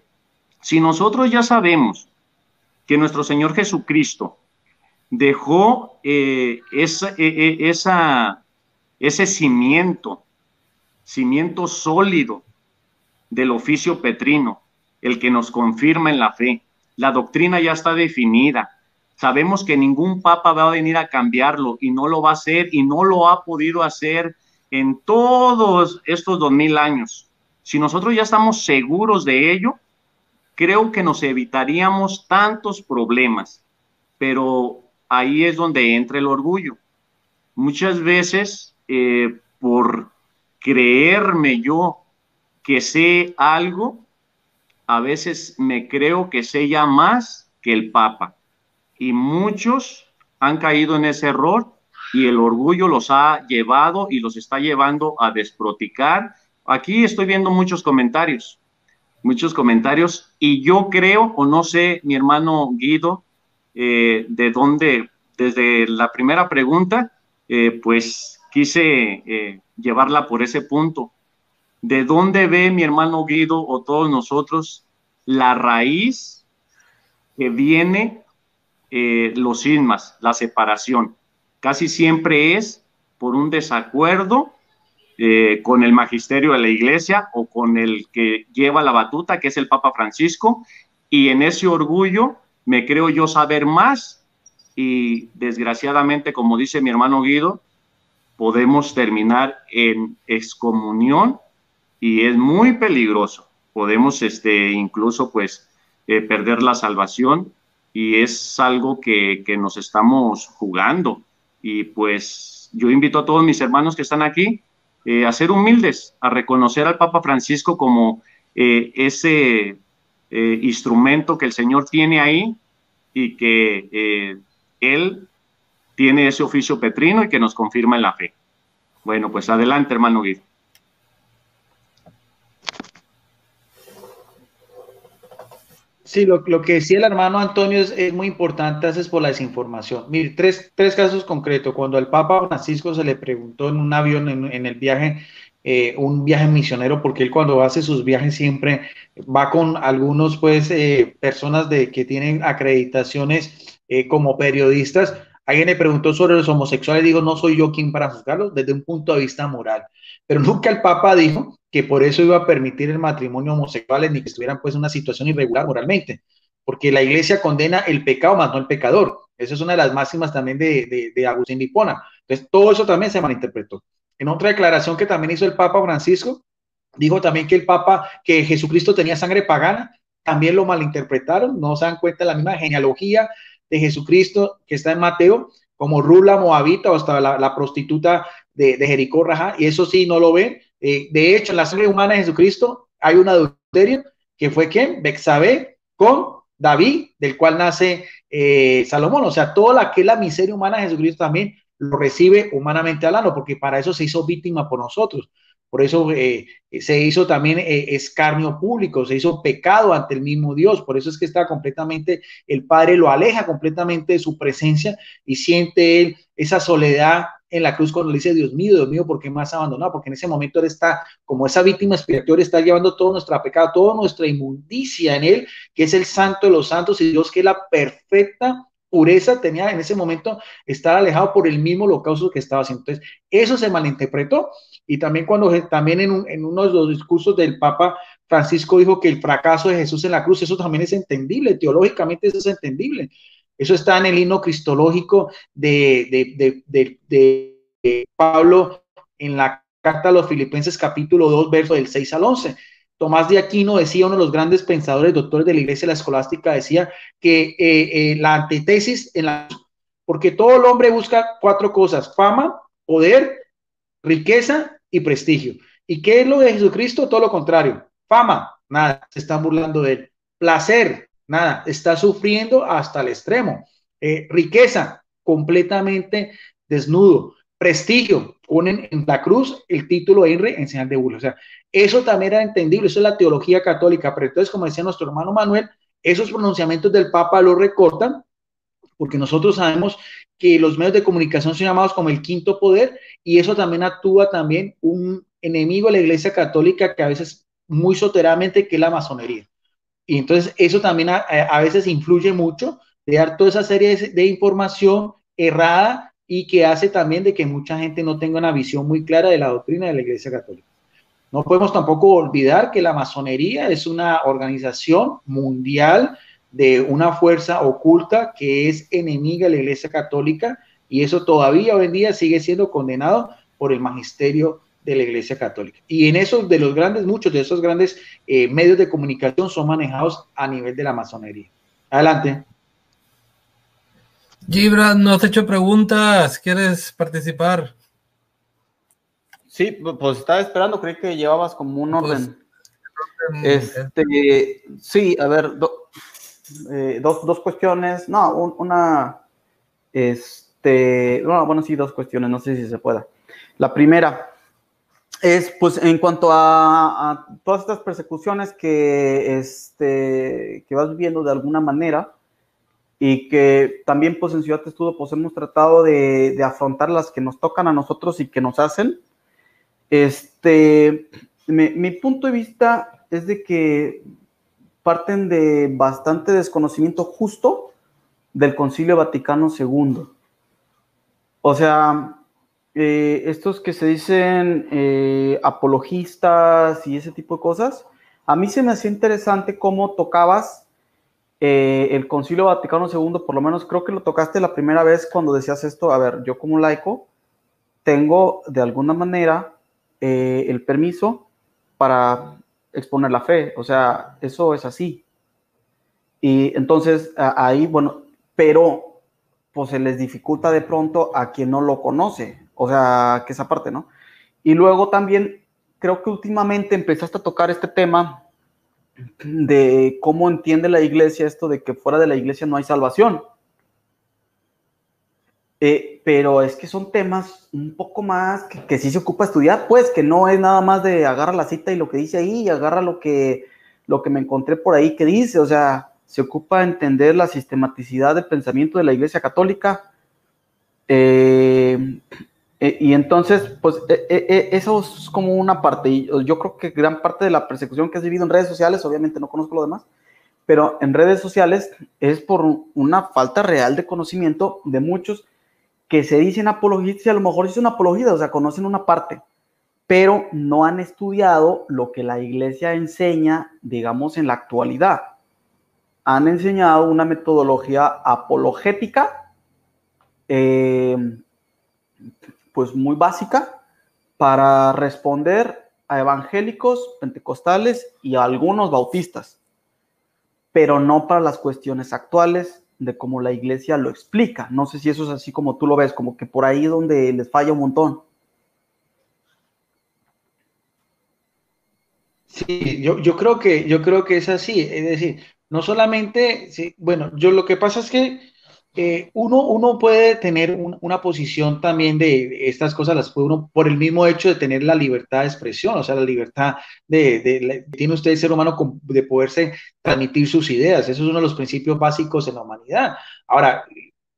si nosotros ya sabemos que nuestro Señor Jesucristo dejó ese cimiento sólido del oficio petrino, el que nos confirma en la fe. La doctrina ya está definida. Sabemos que ningún papa va a venir a cambiarlo y no lo va a hacer y no lo ha podido hacer en todos estos 2000 años. Si nosotros ya estamos seguros de ello, creo que nos evitaríamos tantos problemas. Pero ahí es donde entra el orgullo. Muchas veces, por creerme yo que sé algo, a veces me creo que sé ya más que el Papa. Y muchos han caído en ese error y el orgullo los ha llevado y los está llevando a desproticar. Aquí estoy viendo muchos comentarios y yo creo, o no sé, mi hermano Guido, de dónde, desde la primera pregunta, pues quise llevarla por ese punto. ¿De dónde ve mi hermano Guido o todos nosotros la raíz que viene los cismas, la separación? Casi siempre es por un desacuerdo con el magisterio de la iglesia o con el que lleva la batuta, que es el Papa Francisco, y en ese orgullo me creo yo saber más y desgraciadamente, como dice mi hermano Guido, podemos terminar en excomunión y es muy peligroso. Podemos incluso pues perder la salvación y es algo que nos estamos jugando. Y pues yo invito a todos mis hermanos que están aquí a ser humildes, a reconocer al Papa Francisco como ese instrumento que el Señor tiene ahí y que Él tiene ese oficio petrino y que nos confirma en la fe. Bueno, pues adelante, hermano Guido. Sí, lo que decía el hermano Antonio es muy importante, haces por la desinformación. Mire, tres casos concretos. Cuando al Papa Francisco se le preguntó en un avión, en el viaje, un viaje misionero, porque él cuando hace sus viajes siempre va con algunos, pues, personas que tienen acreditaciones como periodistas. Alguien le preguntó sobre los homosexuales, digo, no soy yo quien para juzgarlos desde un punto de vista moral. Pero nunca el Papa dijo que por eso iba a permitir el matrimonio homosexuales ni que estuvieran pues en una situación irregular moralmente, porque la iglesia condena el pecado más no el pecador. Esa es una de las máximas también de Agustín de Hipona. Entonces, todo eso también se malinterpretó. En otra declaración que también hizo el Papa Francisco, dijo también que Jesucristo tenía sangre pagana, también lo malinterpretaron, no se dan cuenta de la misma genealogía de Jesucristo que está en Mateo, como Rula Moabita o hasta la prostituta de Jericó Rajá, y eso sí no lo ven. De hecho, en la sangre humana de Jesucristo hay un adulterio que fue ¿quién? Bexabé con David, del cual nace Salomón. O sea, toda la que es la miseria humana de Jesucristo también lo recibe humanamente hablando, porque para eso se hizo víctima por nosotros. Por eso se hizo también escarnio público, se hizo pecado ante el mismo Dios. Por eso es que está completamente, el Padre lo aleja completamente de su presencia y siente él esa soledad en la cruz cuando le dice, Dios mío, ¿por qué me has abandonado? Porque en ese momento él está como esa víctima expiatoria, está llevando todo nuestro pecado, toda nuestra inmundicia en él, que es el santo de los santos y Dios que es la perfecta pureza, tenía en ese momento estar alejado por el mismo holocausto que estaba haciendo. Entonces, eso se malinterpretó. Y también también en uno de los discursos del Papa Francisco dijo que el fracaso de Jesús en la cruz, eso también es entendible, teológicamente eso es entendible. Eso está en el himno cristológico de Pablo en la carta a los Filipenses capítulo 2, verso del 6 al 11. Tomás de Aquino decía, uno de los grandes pensadores, doctores de la iglesia la escolástica, decía que la antítesis porque todo el hombre busca cuatro cosas: fama, poder, riqueza y prestigio. ¿Y qué es lo de Jesucristo? Todo lo contrario. Fama, nada, se están burlando de él. Placer, nada, está sufriendo hasta el extremo. Riqueza, completamente desnudo. Prestigio, ponen en la cruz el título Henry en señal de burla. O sea, eso también era entendible, eso es la teología católica. Pero entonces, como decía nuestro hermano Manuel, esos pronunciamientos del Papa lo recortan, porque nosotros sabemos que los medios de comunicación son llamados como el quinto poder, y eso también actúa también un enemigo de la Iglesia Católica que a veces muy soteramente, que es la masonería. Y entonces eso también a veces influye mucho de dar toda esa serie de información errada y que hace también de que mucha gente no tenga una visión muy clara de la doctrina de la Iglesia Católica. No podemos tampoco olvidar que la masonería es una organización mundial de una fuerza oculta que es enemiga de la Iglesia Católica, y eso todavía hoy en día sigue siendo condenado por el magisterio de la Iglesia Católica. Y en esos de los grandes, muchos de esos grandes medios de comunicación son manejados a nivel de la masonería. Adelante. Gibran, no has hecho preguntas, ¿quieres participar? Sí, pues estaba esperando, creí que llevabas como un orden. Sí, a ver, dos cuestiones, no, una, bueno, sí, dos cuestiones, no sé si se pueda. La primera es, pues, en cuanto a todas estas persecuciones que vas viviendo de alguna manera, y que también, pues, en Ciudad Testudo, pues, hemos tratado de afrontar las que nos tocan a nosotros y que nos hacen. Mi punto de vista es de que parten de bastante desconocimiento justo del Concilio Vaticano II. O sea, estos que se dicen apologistas y ese tipo de cosas, a mí se me hacía interesante cómo tocabas el Concilio Vaticano II, por lo menos creo que lo tocaste la primera vez cuando decías esto. A ver, yo como laico tengo de alguna manera el permiso para exponer la fe, o sea, eso es así. Y entonces ahí, bueno, pero pues se les dificulta de pronto a quien no lo conoce, o sea, que esa parte, ¿no? Y luego también creo que últimamente empezaste a tocar este tema de cómo entiende la iglesia esto de que fuera de la iglesia no hay salvación. Pero es que son temas un poco más que sí se ocupa estudiar, pues, que no es nada más de agarra la cita y lo que dice ahí, y agarra lo que me encontré por ahí que dice, o sea, se ocupa entender la sistematicidad del pensamiento de la Iglesia Católica, y entonces, pues, eso es como una parte, y yo creo que gran parte de la persecución que has vivido en redes sociales, obviamente no conozco lo demás, pero en redes sociales es por una falta real de conocimiento de muchos que se dicen apologistas y a lo mejor dicen apología, o sea, conocen una parte, pero no han estudiado lo que la Iglesia enseña, digamos, en la actualidad. Han enseñado una metodología apologética, pues muy básica, para responder a evangélicos, pentecostales y a algunos bautistas, pero no para las cuestiones actuales de cómo la Iglesia lo explica. No sé si eso es así como tú lo ves, como que por ahí es donde les falla un montón. Sí, yo creo que es así, es decir, no solamente, sí, bueno, lo que pasa es que uno puede tener una posición también de estas cosas, las puede uno por el mismo hecho de tener la libertad de expresión, o sea, la libertad tiene usted el ser humano de poderse transmitir sus ideas, eso es uno de los principios básicos en la humanidad. Ahora,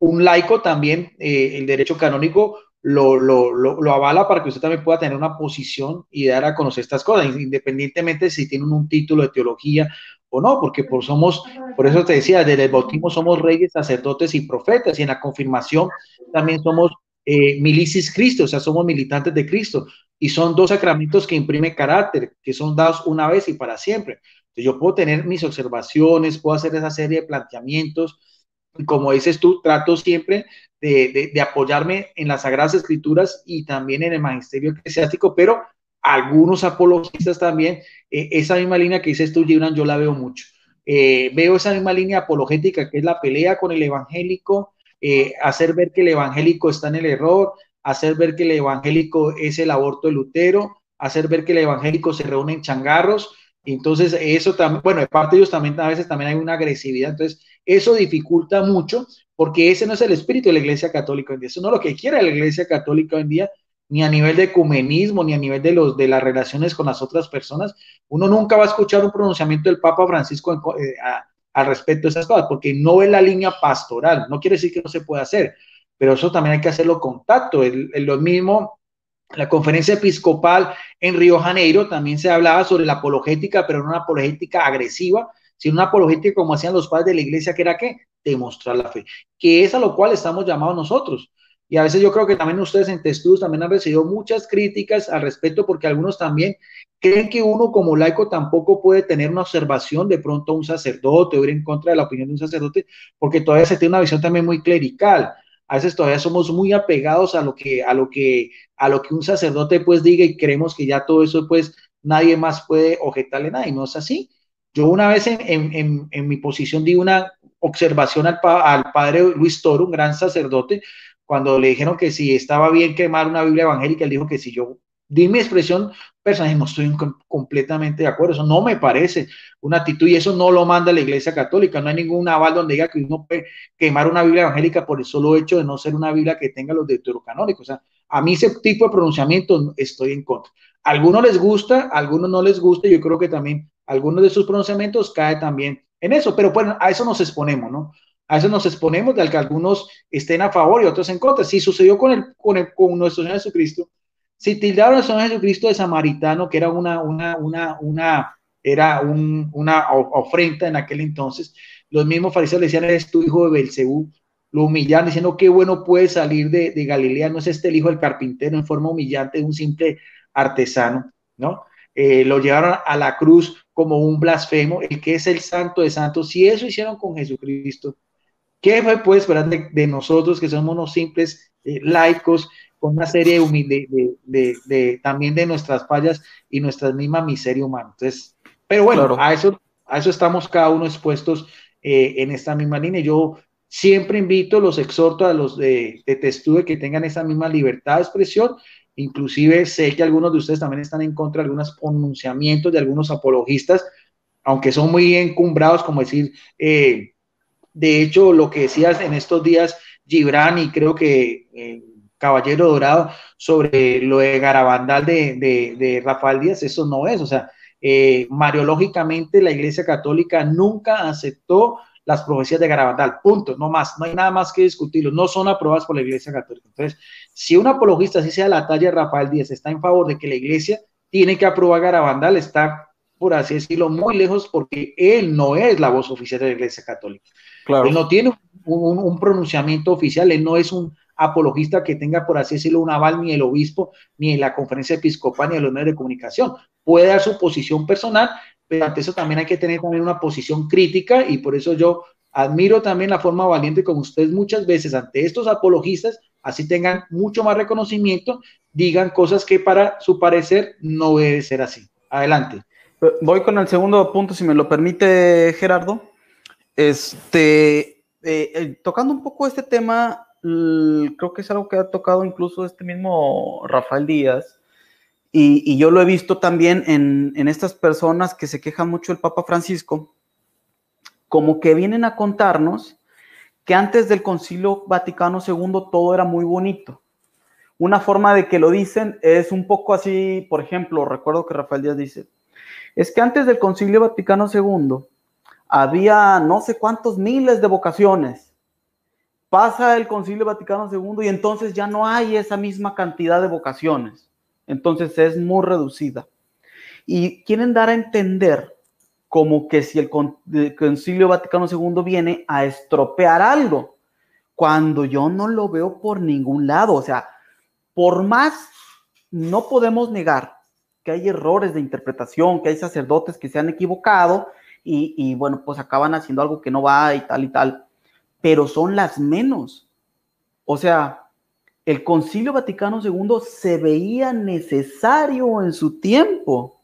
un laico también, el derecho canónico lo avala para que usted también pueda tener una posición y dar a conocer estas cosas, independientemente si tienen un título de teología o no, porque por eso te decía, desde el bautismo somos reyes, sacerdotes y profetas, y en la confirmación también somos milicis Cristo, o sea, somos militantes de Cristo, y son dos sacramentos que imprimen carácter, que son dados una vez y para siempre. Entonces yo puedo tener mis observaciones, puedo hacer esa serie de planteamientos, y como dices tú, trato siempre de apoyarme en las Sagradas Escrituras y también en el magisterio eclesiástico, pero algunos apologistas también, esa misma línea que dices tú, Gibran, yo la veo mucho. Veo esa misma línea apologética que es la pelea con el evangélico, hacer ver que el evangélico está en el error, hacer ver que el evangélico es el aborto de Lutero, hacer ver que el evangélico se reúne en changarros. Entonces, eso también, bueno, de parte de ellos también a veces también hay una agresividad. Entonces, eso dificulta mucho porque ese no es el espíritu de la Iglesia Católica hoy en día. Eso no es lo que quiere la Iglesia Católica hoy en día, ni a nivel de ecumenismo, ni a nivel de las relaciones con las otras personas. Uno nunca va a escuchar un pronunciamiento del Papa Francisco al respecto de esas cosas, porque no es la línea pastoral. No quiere decir que no se pueda hacer, pero eso también hay que hacerlo con tacto. Lo mismo, la conferencia episcopal en Río Janeiro también se hablaba sobre la apologética, pero no una apologética agresiva, sino una apologética como hacían los padres de la iglesia, que era ¿qué? Demostrar la fe, que es a lo cual estamos llamados nosotros. Y a veces yo creo que también ustedes en Testudos también han recibido muchas críticas al respecto, porque algunos también creen que uno como laico tampoco puede tener una observación de pronto a un sacerdote o ir en contra de la opinión de un sacerdote, porque todavía se tiene una visión también muy clerical. A veces todavía somos muy apegados a lo que un sacerdote pues diga, y creemos que ya todo eso pues nadie más puede objetarle nada, y no es así. Yo una vez en mi posición di una observación al padre Luis Toro, un gran sacerdote, cuando le dijeron que si estaba bien quemar una Biblia evangélica, él dijo que si yo di mi expresión personal, no estoy completamente de acuerdo, eso no me parece una actitud, y eso no lo manda la Iglesia Católica. No hay ningún aval donde diga que uno puede quemar una Biblia evangélica por el solo hecho de no ser una Biblia que tenga los deuterocanónicos. O sea, a mí ese tipo de pronunciamiento estoy en contra. A algunos les gusta, a algunos no les gusta, y yo creo que también algunos de sus pronunciamientos cae también en eso, pero bueno, a eso nos exponemos, ¿no? A eso nos exponemos, de que algunos estén a favor y otros en contra. Si sucedió con nuestro Señor Jesucristo, si tildaron al Señor Jesucristo de samaritano, que era una ofrenda en aquel entonces, los mismos fariseos le decían, eres tu hijo de Belcebú, lo humillaban diciendo, qué bueno puede salir de Galilea, no es este el hijo del carpintero, en forma humillante de un simple artesano, ¿no? Lo llevaron a la cruz como un blasfemo, el que es el santo de santos. Si eso hicieron con Jesucristo, ¿qué puede esperar de nosotros, que somos unos simples laicos, con una serie también de nuestras fallas y nuestra misma miseria humana? Entonces, pero bueno, claro, a eso estamos cada uno expuestos en esta misma línea. Yo siempre invito, los exhorto a los de Testude que tengan esa misma libertad de expresión. Inclusive sé que algunos de ustedes también están en contra de algunos pronunciamientos de algunos apologistas, aunque son muy encumbrados, como decir, de hecho, lo que decías en estos días, Gibran y creo que Caballero Dorado sobre lo de Garabandal de Rafael Díaz, eso no es, o sea, mariológicamente la Iglesia Católica nunca aceptó las profecías de Garabandal, punto, no más, no hay nada más que discutirlo, no son aprobadas por la Iglesia Católica. Entonces, si un apologista, así sea la talla de Rafael Díaz, está en favor de que la Iglesia tiene que aprobar Garabandal, está, por así decirlo, muy lejos, porque él no es la voz oficial de la Iglesia Católica. Claro. Él no tiene un pronunciamiento oficial, él no es un apologista que tenga, por así decirlo, un aval ni el obispo, ni en la conferencia episcopal, ni en los medios de comunicación. Puede dar su posición personal, pero ante eso también hay que tener también una posición crítica, y por eso yo admiro también la forma valiente como ustedes muchas veces ante estos apologistas, así tengan mucho más reconocimiento, digan cosas que para su parecer no debe ser así. Adelante. Voy con el segundo punto, si me lo permite, Gerardo. Tocando un poco este tema, creo que es algo que ha tocado incluso este mismo Rafael Díaz, y yo lo he visto también en estas personas que se quejan mucho del Papa Francisco, como que vienen a contarnos que antes del Concilio Vaticano II todo era muy bonito. Una forma de que lo dicen es un poco así, por ejemplo, recuerdo que Rafael Díaz dice, es que antes del Concilio Vaticano II había no sé cuántos miles de vocaciones. Pasa el Concilio Vaticano II y entonces ya no hay esa misma cantidad de vocaciones. Entonces es muy reducida. Y quieren dar a entender como que si el Concilio Vaticano II viene a estropear algo, cuando yo no lo veo por ningún lado. O sea, por más, no podemos negar que hay errores de interpretación, que hay sacerdotes que se han equivocado y bueno, pues acaban haciendo algo que no va y tal, pero son las menos. O sea, el Concilio Vaticano II se veía necesario en su tiempo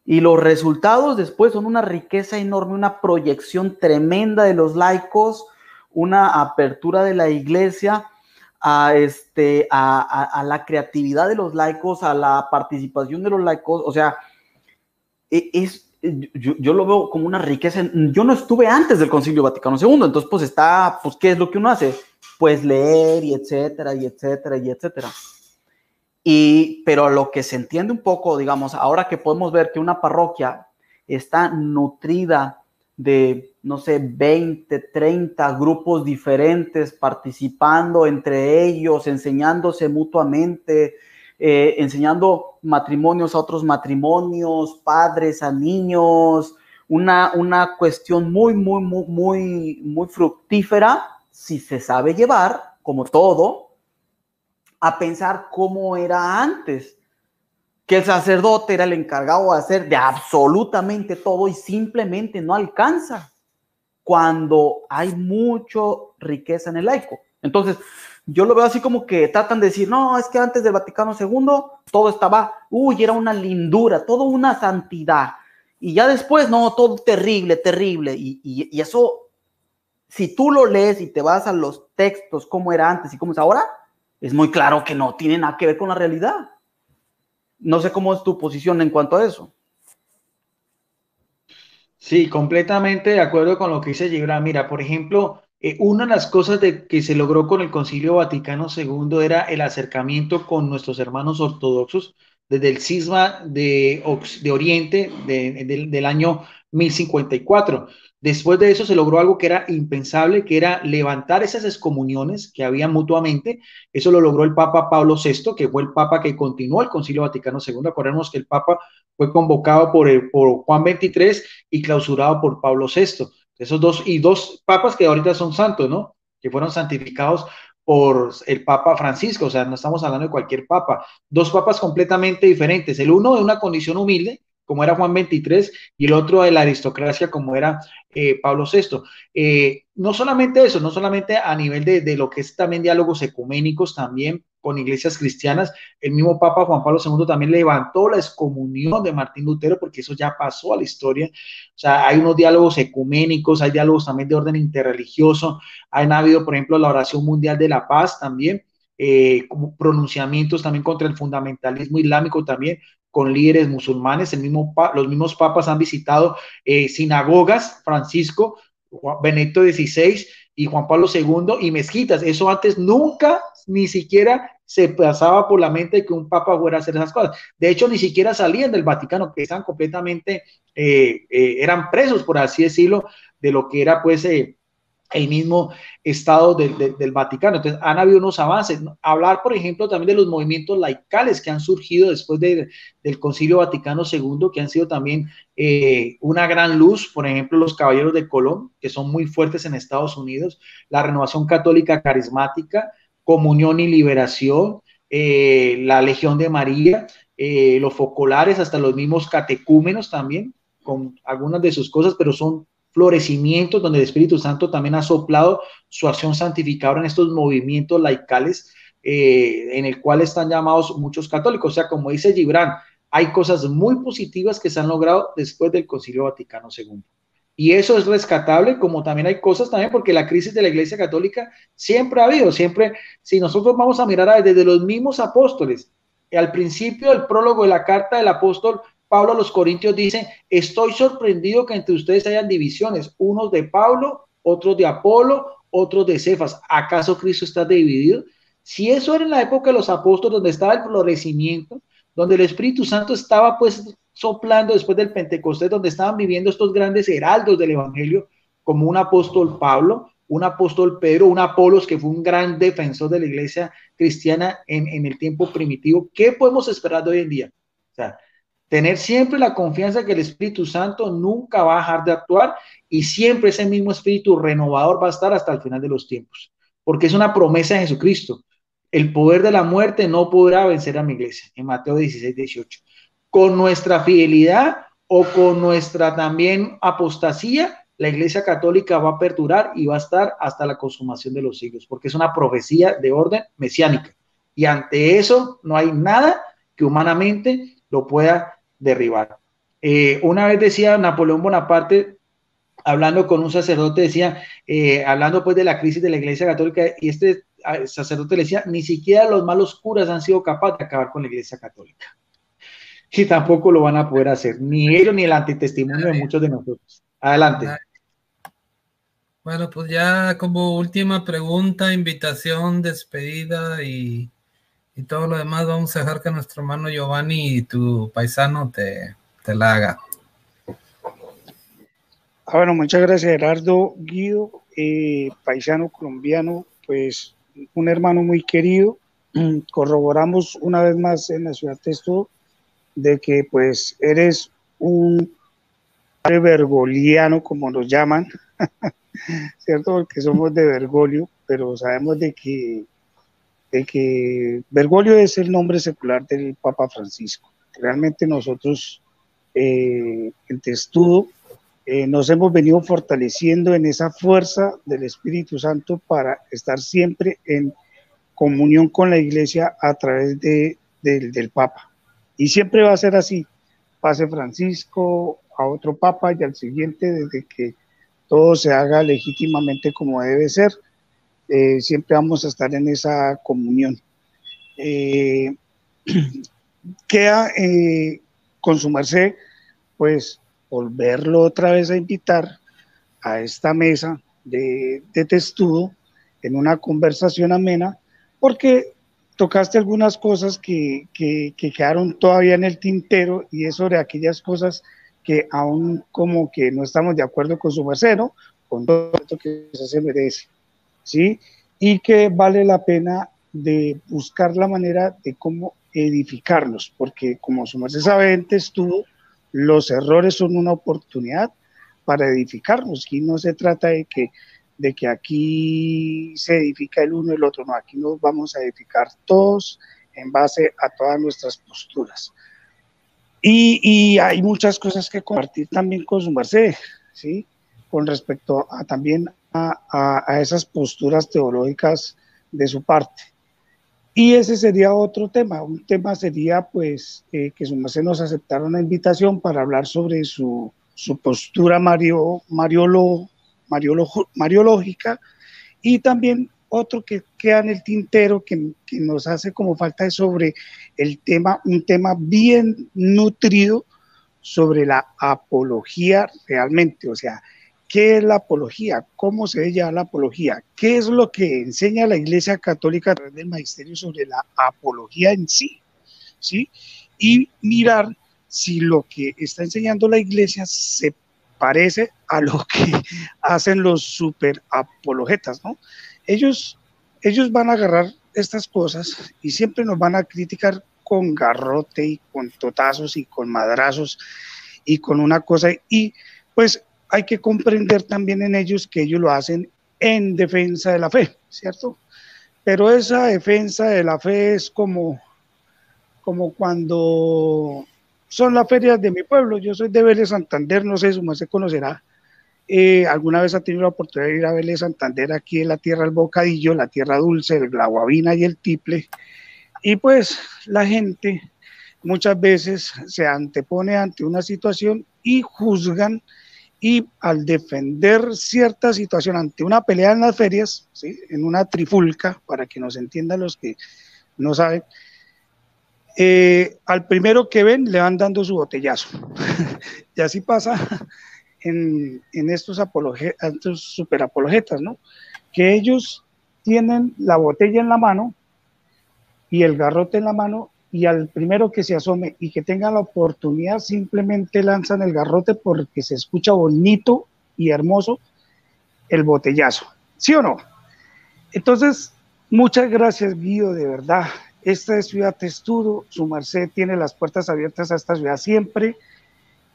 y los resultados después son una riqueza enorme, una proyección tremenda de los laicos, una apertura de la Iglesia a la creatividad de los laicos, a la participación de los laicos. O sea, yo lo veo como una riqueza. Yo no estuve antes del Concilio Vaticano II, entonces pues ¿qué es lo que uno hace? Pues leer y etcétera, y etcétera, y etcétera. Pero lo que se entiende un poco, digamos, ahora que podemos ver que una parroquia está nutrida de, no sé, 20, 30 grupos diferentes participando entre ellos, enseñándose mutuamente, enseñando matrimonios a otros matrimonios, padres a niños, una cuestión muy fructífera, si se sabe llevar, como todo, a pensar cómo era antes, que el sacerdote era el encargado de hacer de absolutamente todo y simplemente no alcanza cuando hay mucha riqueza en el laico. Entonces, yo lo veo así como que tratan de decir, no, es que antes del Vaticano II todo estaba, era una lindura, todo una santidad. Y ya después, no, todo terrible. Y eso, si tú lo lees y te vas a los textos, cómo era antes y cómo es ahora, es muy claro que no tiene nada que ver con la realidad. No sé cómo es tu posición en cuanto a eso. Sí, completamente de acuerdo con lo que dice Gibran. Mira, por ejemplo, una de las cosas que se logró con el Concilio Vaticano II era el acercamiento con nuestros hermanos ortodoxos desde el cisma de Oriente del año 1054. Después de eso se logró algo que era impensable, que era levantar esas excomuniones que había mutuamente. Eso lo logró el Papa Pablo VI, que fue el Papa que continuó el Concilio Vaticano II. Acordemos que el Papa fue convocado por Juan XXIII y clausurado por Pablo VI. Esos dos papas que ahorita son santos, ¿no? Que fueron santificados por el Papa Francisco. O sea, no estamos hablando de cualquier papa. Dos papas completamente diferentes. El uno de una condición humilde, como era Juan XXIII, y el otro de la aristocracia, como era Pablo VI. No solamente eso, no solamente a nivel de lo que es también diálogos ecuménicos, también con iglesias cristianas, el mismo Papa Juan Pablo II también levantó la excomunión de Martín Lutero, porque eso ya pasó a la historia. O sea, hay unos diálogos ecuménicos, hay diálogos también de orden interreligioso, han habido, por ejemplo, la oración mundial de la paz también, como pronunciamientos también contra el fundamentalismo islámico también, con líderes musulmanes. Los mismos papas han visitado sinagogas, Francisco, Benedicto XVI, y Juan Pablo II y mezquitas. Eso antes nunca, ni siquiera se pasaba por la mente de que un papa fuera a hacer esas cosas. De hecho, ni siquiera salían del Vaticano, que estaban completamente, eran presos, por así decirlo, de lo que era pues el mismo estado del Vaticano. Entonces, han habido unos avances. Hablar, por ejemplo, también de los movimientos laicales que han surgido después del Concilio Vaticano II, que han sido también una gran luz. Por ejemplo, los Caballeros de Colón, que son muy fuertes en Estados Unidos, la Renovación Católica Carismática, Comunión y Liberación, la Legión de María, los focolares, hasta los mismos catecúmenos también, con algunas de sus cosas, pero son florecimientos donde el Espíritu Santo también ha soplado su acción santificadora en estos movimientos laicales, en el cual están llamados muchos católicos. O sea, como dice Gibran, hay cosas muy positivas que se han logrado después del Concilio Vaticano II. Y eso es rescatable, como también hay cosas también, porque la crisis de la Iglesia Católica siempre ha habido, siempre, si nosotros vamos a mirar desde los mismos apóstoles, al principio del prólogo de la carta del apóstol Pablo a los Corintios dice: estoy sorprendido que entre ustedes hayan divisiones, unos de Pablo, otros de Apolo, otros de Cefas. ¿Acaso Cristo está dividido? Si eso era en la época de los apóstoles, donde estaba el florecimiento, donde el Espíritu Santo estaba pues soplando después del Pentecostés, donde estaban viviendo estos grandes heraldos del Evangelio, como un apóstol Pablo, un apóstol Pedro, un Apolos, que fue un gran defensor de la iglesia cristiana en el tiempo primitivo. ¿Qué podemos esperar de hoy en día? O sea, tener siempre la confianza que el Espíritu Santo nunca va a dejar de actuar, y siempre ese mismo Espíritu renovador va a estar hasta el final de los tiempos, porque es una promesa de Jesucristo. El poder de la muerte no podrá vencer a mi iglesia, en Mateo 16:18. Con nuestra fidelidad o con nuestra también apostasía, la Iglesia Católica va a perdurar y va a estar hasta la consumación de los siglos, porque es una profecía de orden mesiánica. Y ante eso no hay nada que humanamente lo pueda derribar. Una vez decía Napoleón Bonaparte, hablando con un sacerdote, decía, hablando pues de la crisis de la Iglesia Católica, y este sacerdote le decía: ni siquiera los malos curas han sido capaces de acabar con la Iglesia Católica. Y tampoco lo van a poder hacer, ni ellos ni el antitestimonio de muchos de nosotros. Adelante. Bueno, pues ya como última pregunta, invitación, despedida y todo lo demás, vamos a dejar que nuestro hermano Giovanni y tu paisano te la haga. Bueno, muchas gracias, Gerardo. Guido, paisano colombiano, pues un hermano muy querido. Corroboramos una vez más en la ciudad de esto de que pues eres un padre bergoliano, como nos llaman, ¿cierto? Porque somos de Bergoglio, pero sabemos de que Bergoglio es el nombre secular del Papa Francisco. Realmente nosotros en Testudo nos hemos venido fortaleciendo en esa fuerza del Espíritu Santo para estar siempre en comunión con la Iglesia a través del Papa. Y siempre va a ser así: pase Francisco a otro Papa y al siguiente, desde que todo se haga legítimamente como debe ser. Siempre vamos a estar en esa comunión. Queda con su merced, pues, volverlo otra vez a invitar a esta mesa de Testudo en una conversación amena, porque tocaste algunas cosas que quedaron todavía en el tintero, y es sobre aquellas cosas que aún como que no estamos de acuerdo con su merced, ¿no? Con todo esto que se merece, ¿sí? Y que vale la pena de buscar la manera de cómo edificarlos, porque como su merced sabe, en Testudo los errores son una oportunidad para edificarnos, y no se trata de que aquí se edifica el uno y el otro, no, aquí nos vamos a edificar todos en base a todas nuestras posturas. Y hay muchas cosas que compartir también con su merced, ¿sí? Con respecto a también a esas posturas teológicas de su parte. Y ese sería otro tema. Un tema sería pues que su merced nos aceptara una invitación para hablar sobre su postura mariológica, y también otro que queda en el tintero que nos hace como falta es sobre un tema bien nutrido sobre la apología realmente, o sea, ¿Qué es la apología? ¿Cómo se llama la apología? ¿Qué es lo que enseña la Iglesia Católica a través del magisterio sobre la apología en sí? ¿Sí? Y mirar si lo que está enseñando la Iglesia se parece a lo que hacen los super apologetas, ¿no? Ellos van a agarrar estas cosas y siempre nos van a criticar con garrote y con totazos y con madrazos y con una cosa, y pues hay que comprender también en ellos que ellos lo hacen en defensa de la fe, ¿cierto? Pero esa defensa de la fe es como cuando son las ferias de mi pueblo. Yo soy de Vélez Santander, no sé si usted se conocerá. ¿Alguna vez ha tenido la oportunidad de ir a Vélez Santander, aquí en la tierra del bocadillo, la tierra dulce, la guabina y el tiple? Y pues la gente muchas veces se antepone ante una situación y juzgan, y al defender cierta situación ante una pelea en las ferias, ¿sí?, en una trifulca, para que nos entiendan los que no saben, al primero que ven le van dando su botellazo. Y así pasa en estos superapologetas, ¿no? Que ellos tienen la botella en la mano y el garrote en la mano, y al primero que se asome y que tenga la oportunidad simplemente lanzan el garrote porque se escucha bonito y hermoso el botellazo, ¿sí o no? Entonces, muchas gracias, Guido, de verdad. Esta es Ciudad Testudo, su merced tiene las puertas abiertas a esta ciudad siempre,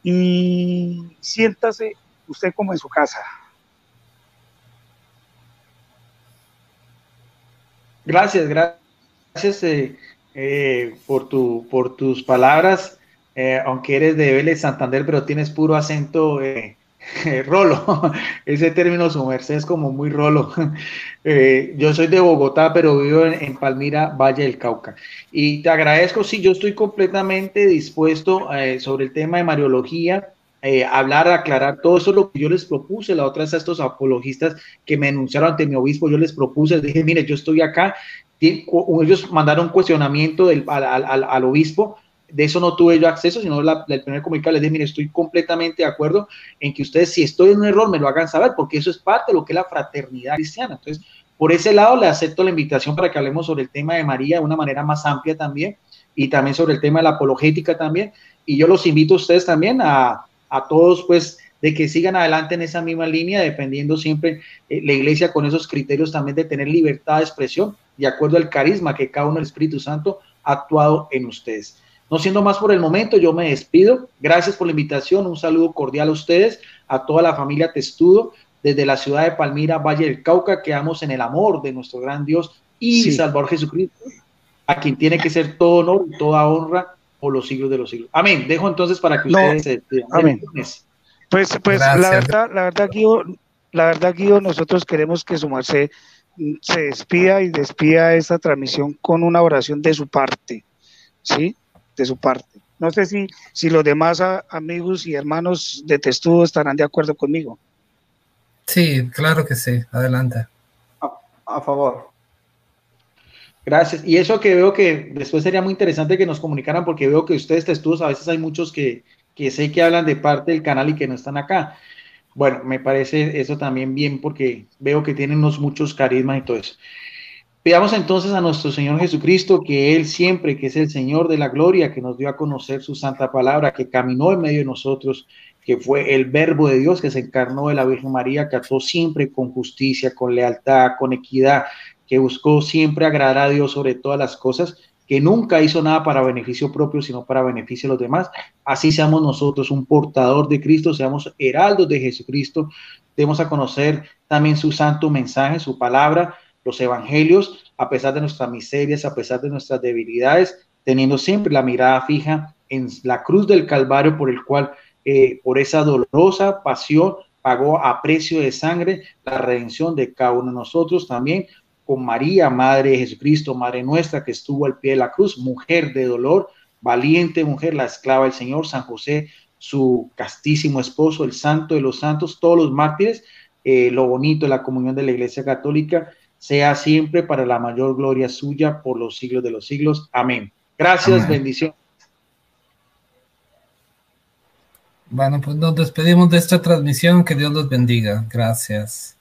y siéntase usted como en su casa. Gracias por tus palabras, aunque eres de Vélez Santander, pero tienes puro acento rolo. Ese término su merced es como muy rolo. Yo soy de Bogotá, pero vivo en Palmira, Valle del Cauca. Y te agradezco, sí, yo estoy completamente dispuesto sobre el tema de Mariología, hablar, aclarar todo eso. Es lo que yo les propuse la otra vez a estos apologistas que me denunciaron ante mi obispo. Yo les propuse, les dije, mire, yo estoy acá. Ellos mandaron un cuestionamiento al obispo. De eso no tuve yo acceso, sino el primer comunicado les dije, mire, estoy completamente de acuerdo en que ustedes, si estoy en un error, me lo hagan saber, porque eso es parte de lo que es la fraternidad cristiana. Entonces, por ese lado, le acepto la invitación para que hablemos sobre el tema de María de una manera más amplia también, y también sobre el tema de la apologética también. Y yo los invito a ustedes también a todos, pues, de que sigan adelante en esa misma línea, defendiendo siempre la iglesia con esos criterios también de tener libertad de expresión, de acuerdo al carisma que cada uno del Espíritu Santo ha actuado en ustedes. No siendo más por el momento, yo me despido. Gracias por la invitación. Un saludo cordial a ustedes, a toda la familia Testudo, desde la ciudad de Palmira, Valle del Cauca. Quedamos en el amor de nuestro gran Dios y Salvador Jesucristo, a quien tiene que ser todo honor y toda honra por los siglos de los siglos. Amén. Dejo entonces para que ustedes se despidan. Amén. Pues la verdad, Guido, nosotros queremos que su merced se despida y despida esta transmisión con una oración de su parte, ¿sí? De su parte. No sé si los demás amigos y hermanos de Testudo estarán de acuerdo conmigo. Sí, claro que sí. Adelante. A favor. Gracias. Y eso que veo que después sería muy interesante que nos comunicaran, porque veo que ustedes Testudos, a veces hay muchos que sé que hablan de parte del canal y que no están acá. Bueno, me parece eso también bien, porque veo que tienen muchos carismas y todo eso. Pidamos entonces a nuestro Señor Jesucristo, que Él siempre, que es el Señor de la gloria, que nos dio a conocer su santa palabra, que caminó en medio de nosotros, que fue el verbo de Dios, que se encarnó de la Virgen María, que actuó siempre con justicia, con lealtad, con equidad, que buscó siempre agradar a Dios sobre todas las cosas, que nunca hizo nada para beneficio propio, sino para beneficio de los demás. Así seamos nosotros un portador de Cristo, seamos heraldos de Jesucristo, demos a conocer también su santo mensaje, su palabra, los evangelios, a pesar de nuestras miserias, a pesar de nuestras debilidades, teniendo siempre la mirada fija en la cruz del Calvario, por el cual, por esa dolorosa pasión, pagó a precio de sangre la redención de cada uno de nosotros. También con María, Madre de Jesucristo, Madre nuestra, que estuvo al pie de la cruz, mujer de dolor, valiente mujer, la esclava del Señor, San José, su castísimo esposo, el santo de los santos, todos los mártires. Lo bonito de la comunión de la Iglesia Católica sea siempre para la mayor gloria suya por los siglos de los siglos. Amén. Gracias, bendición. Bueno, pues nos despedimos de esta transmisión. Que Dios los bendiga. Gracias.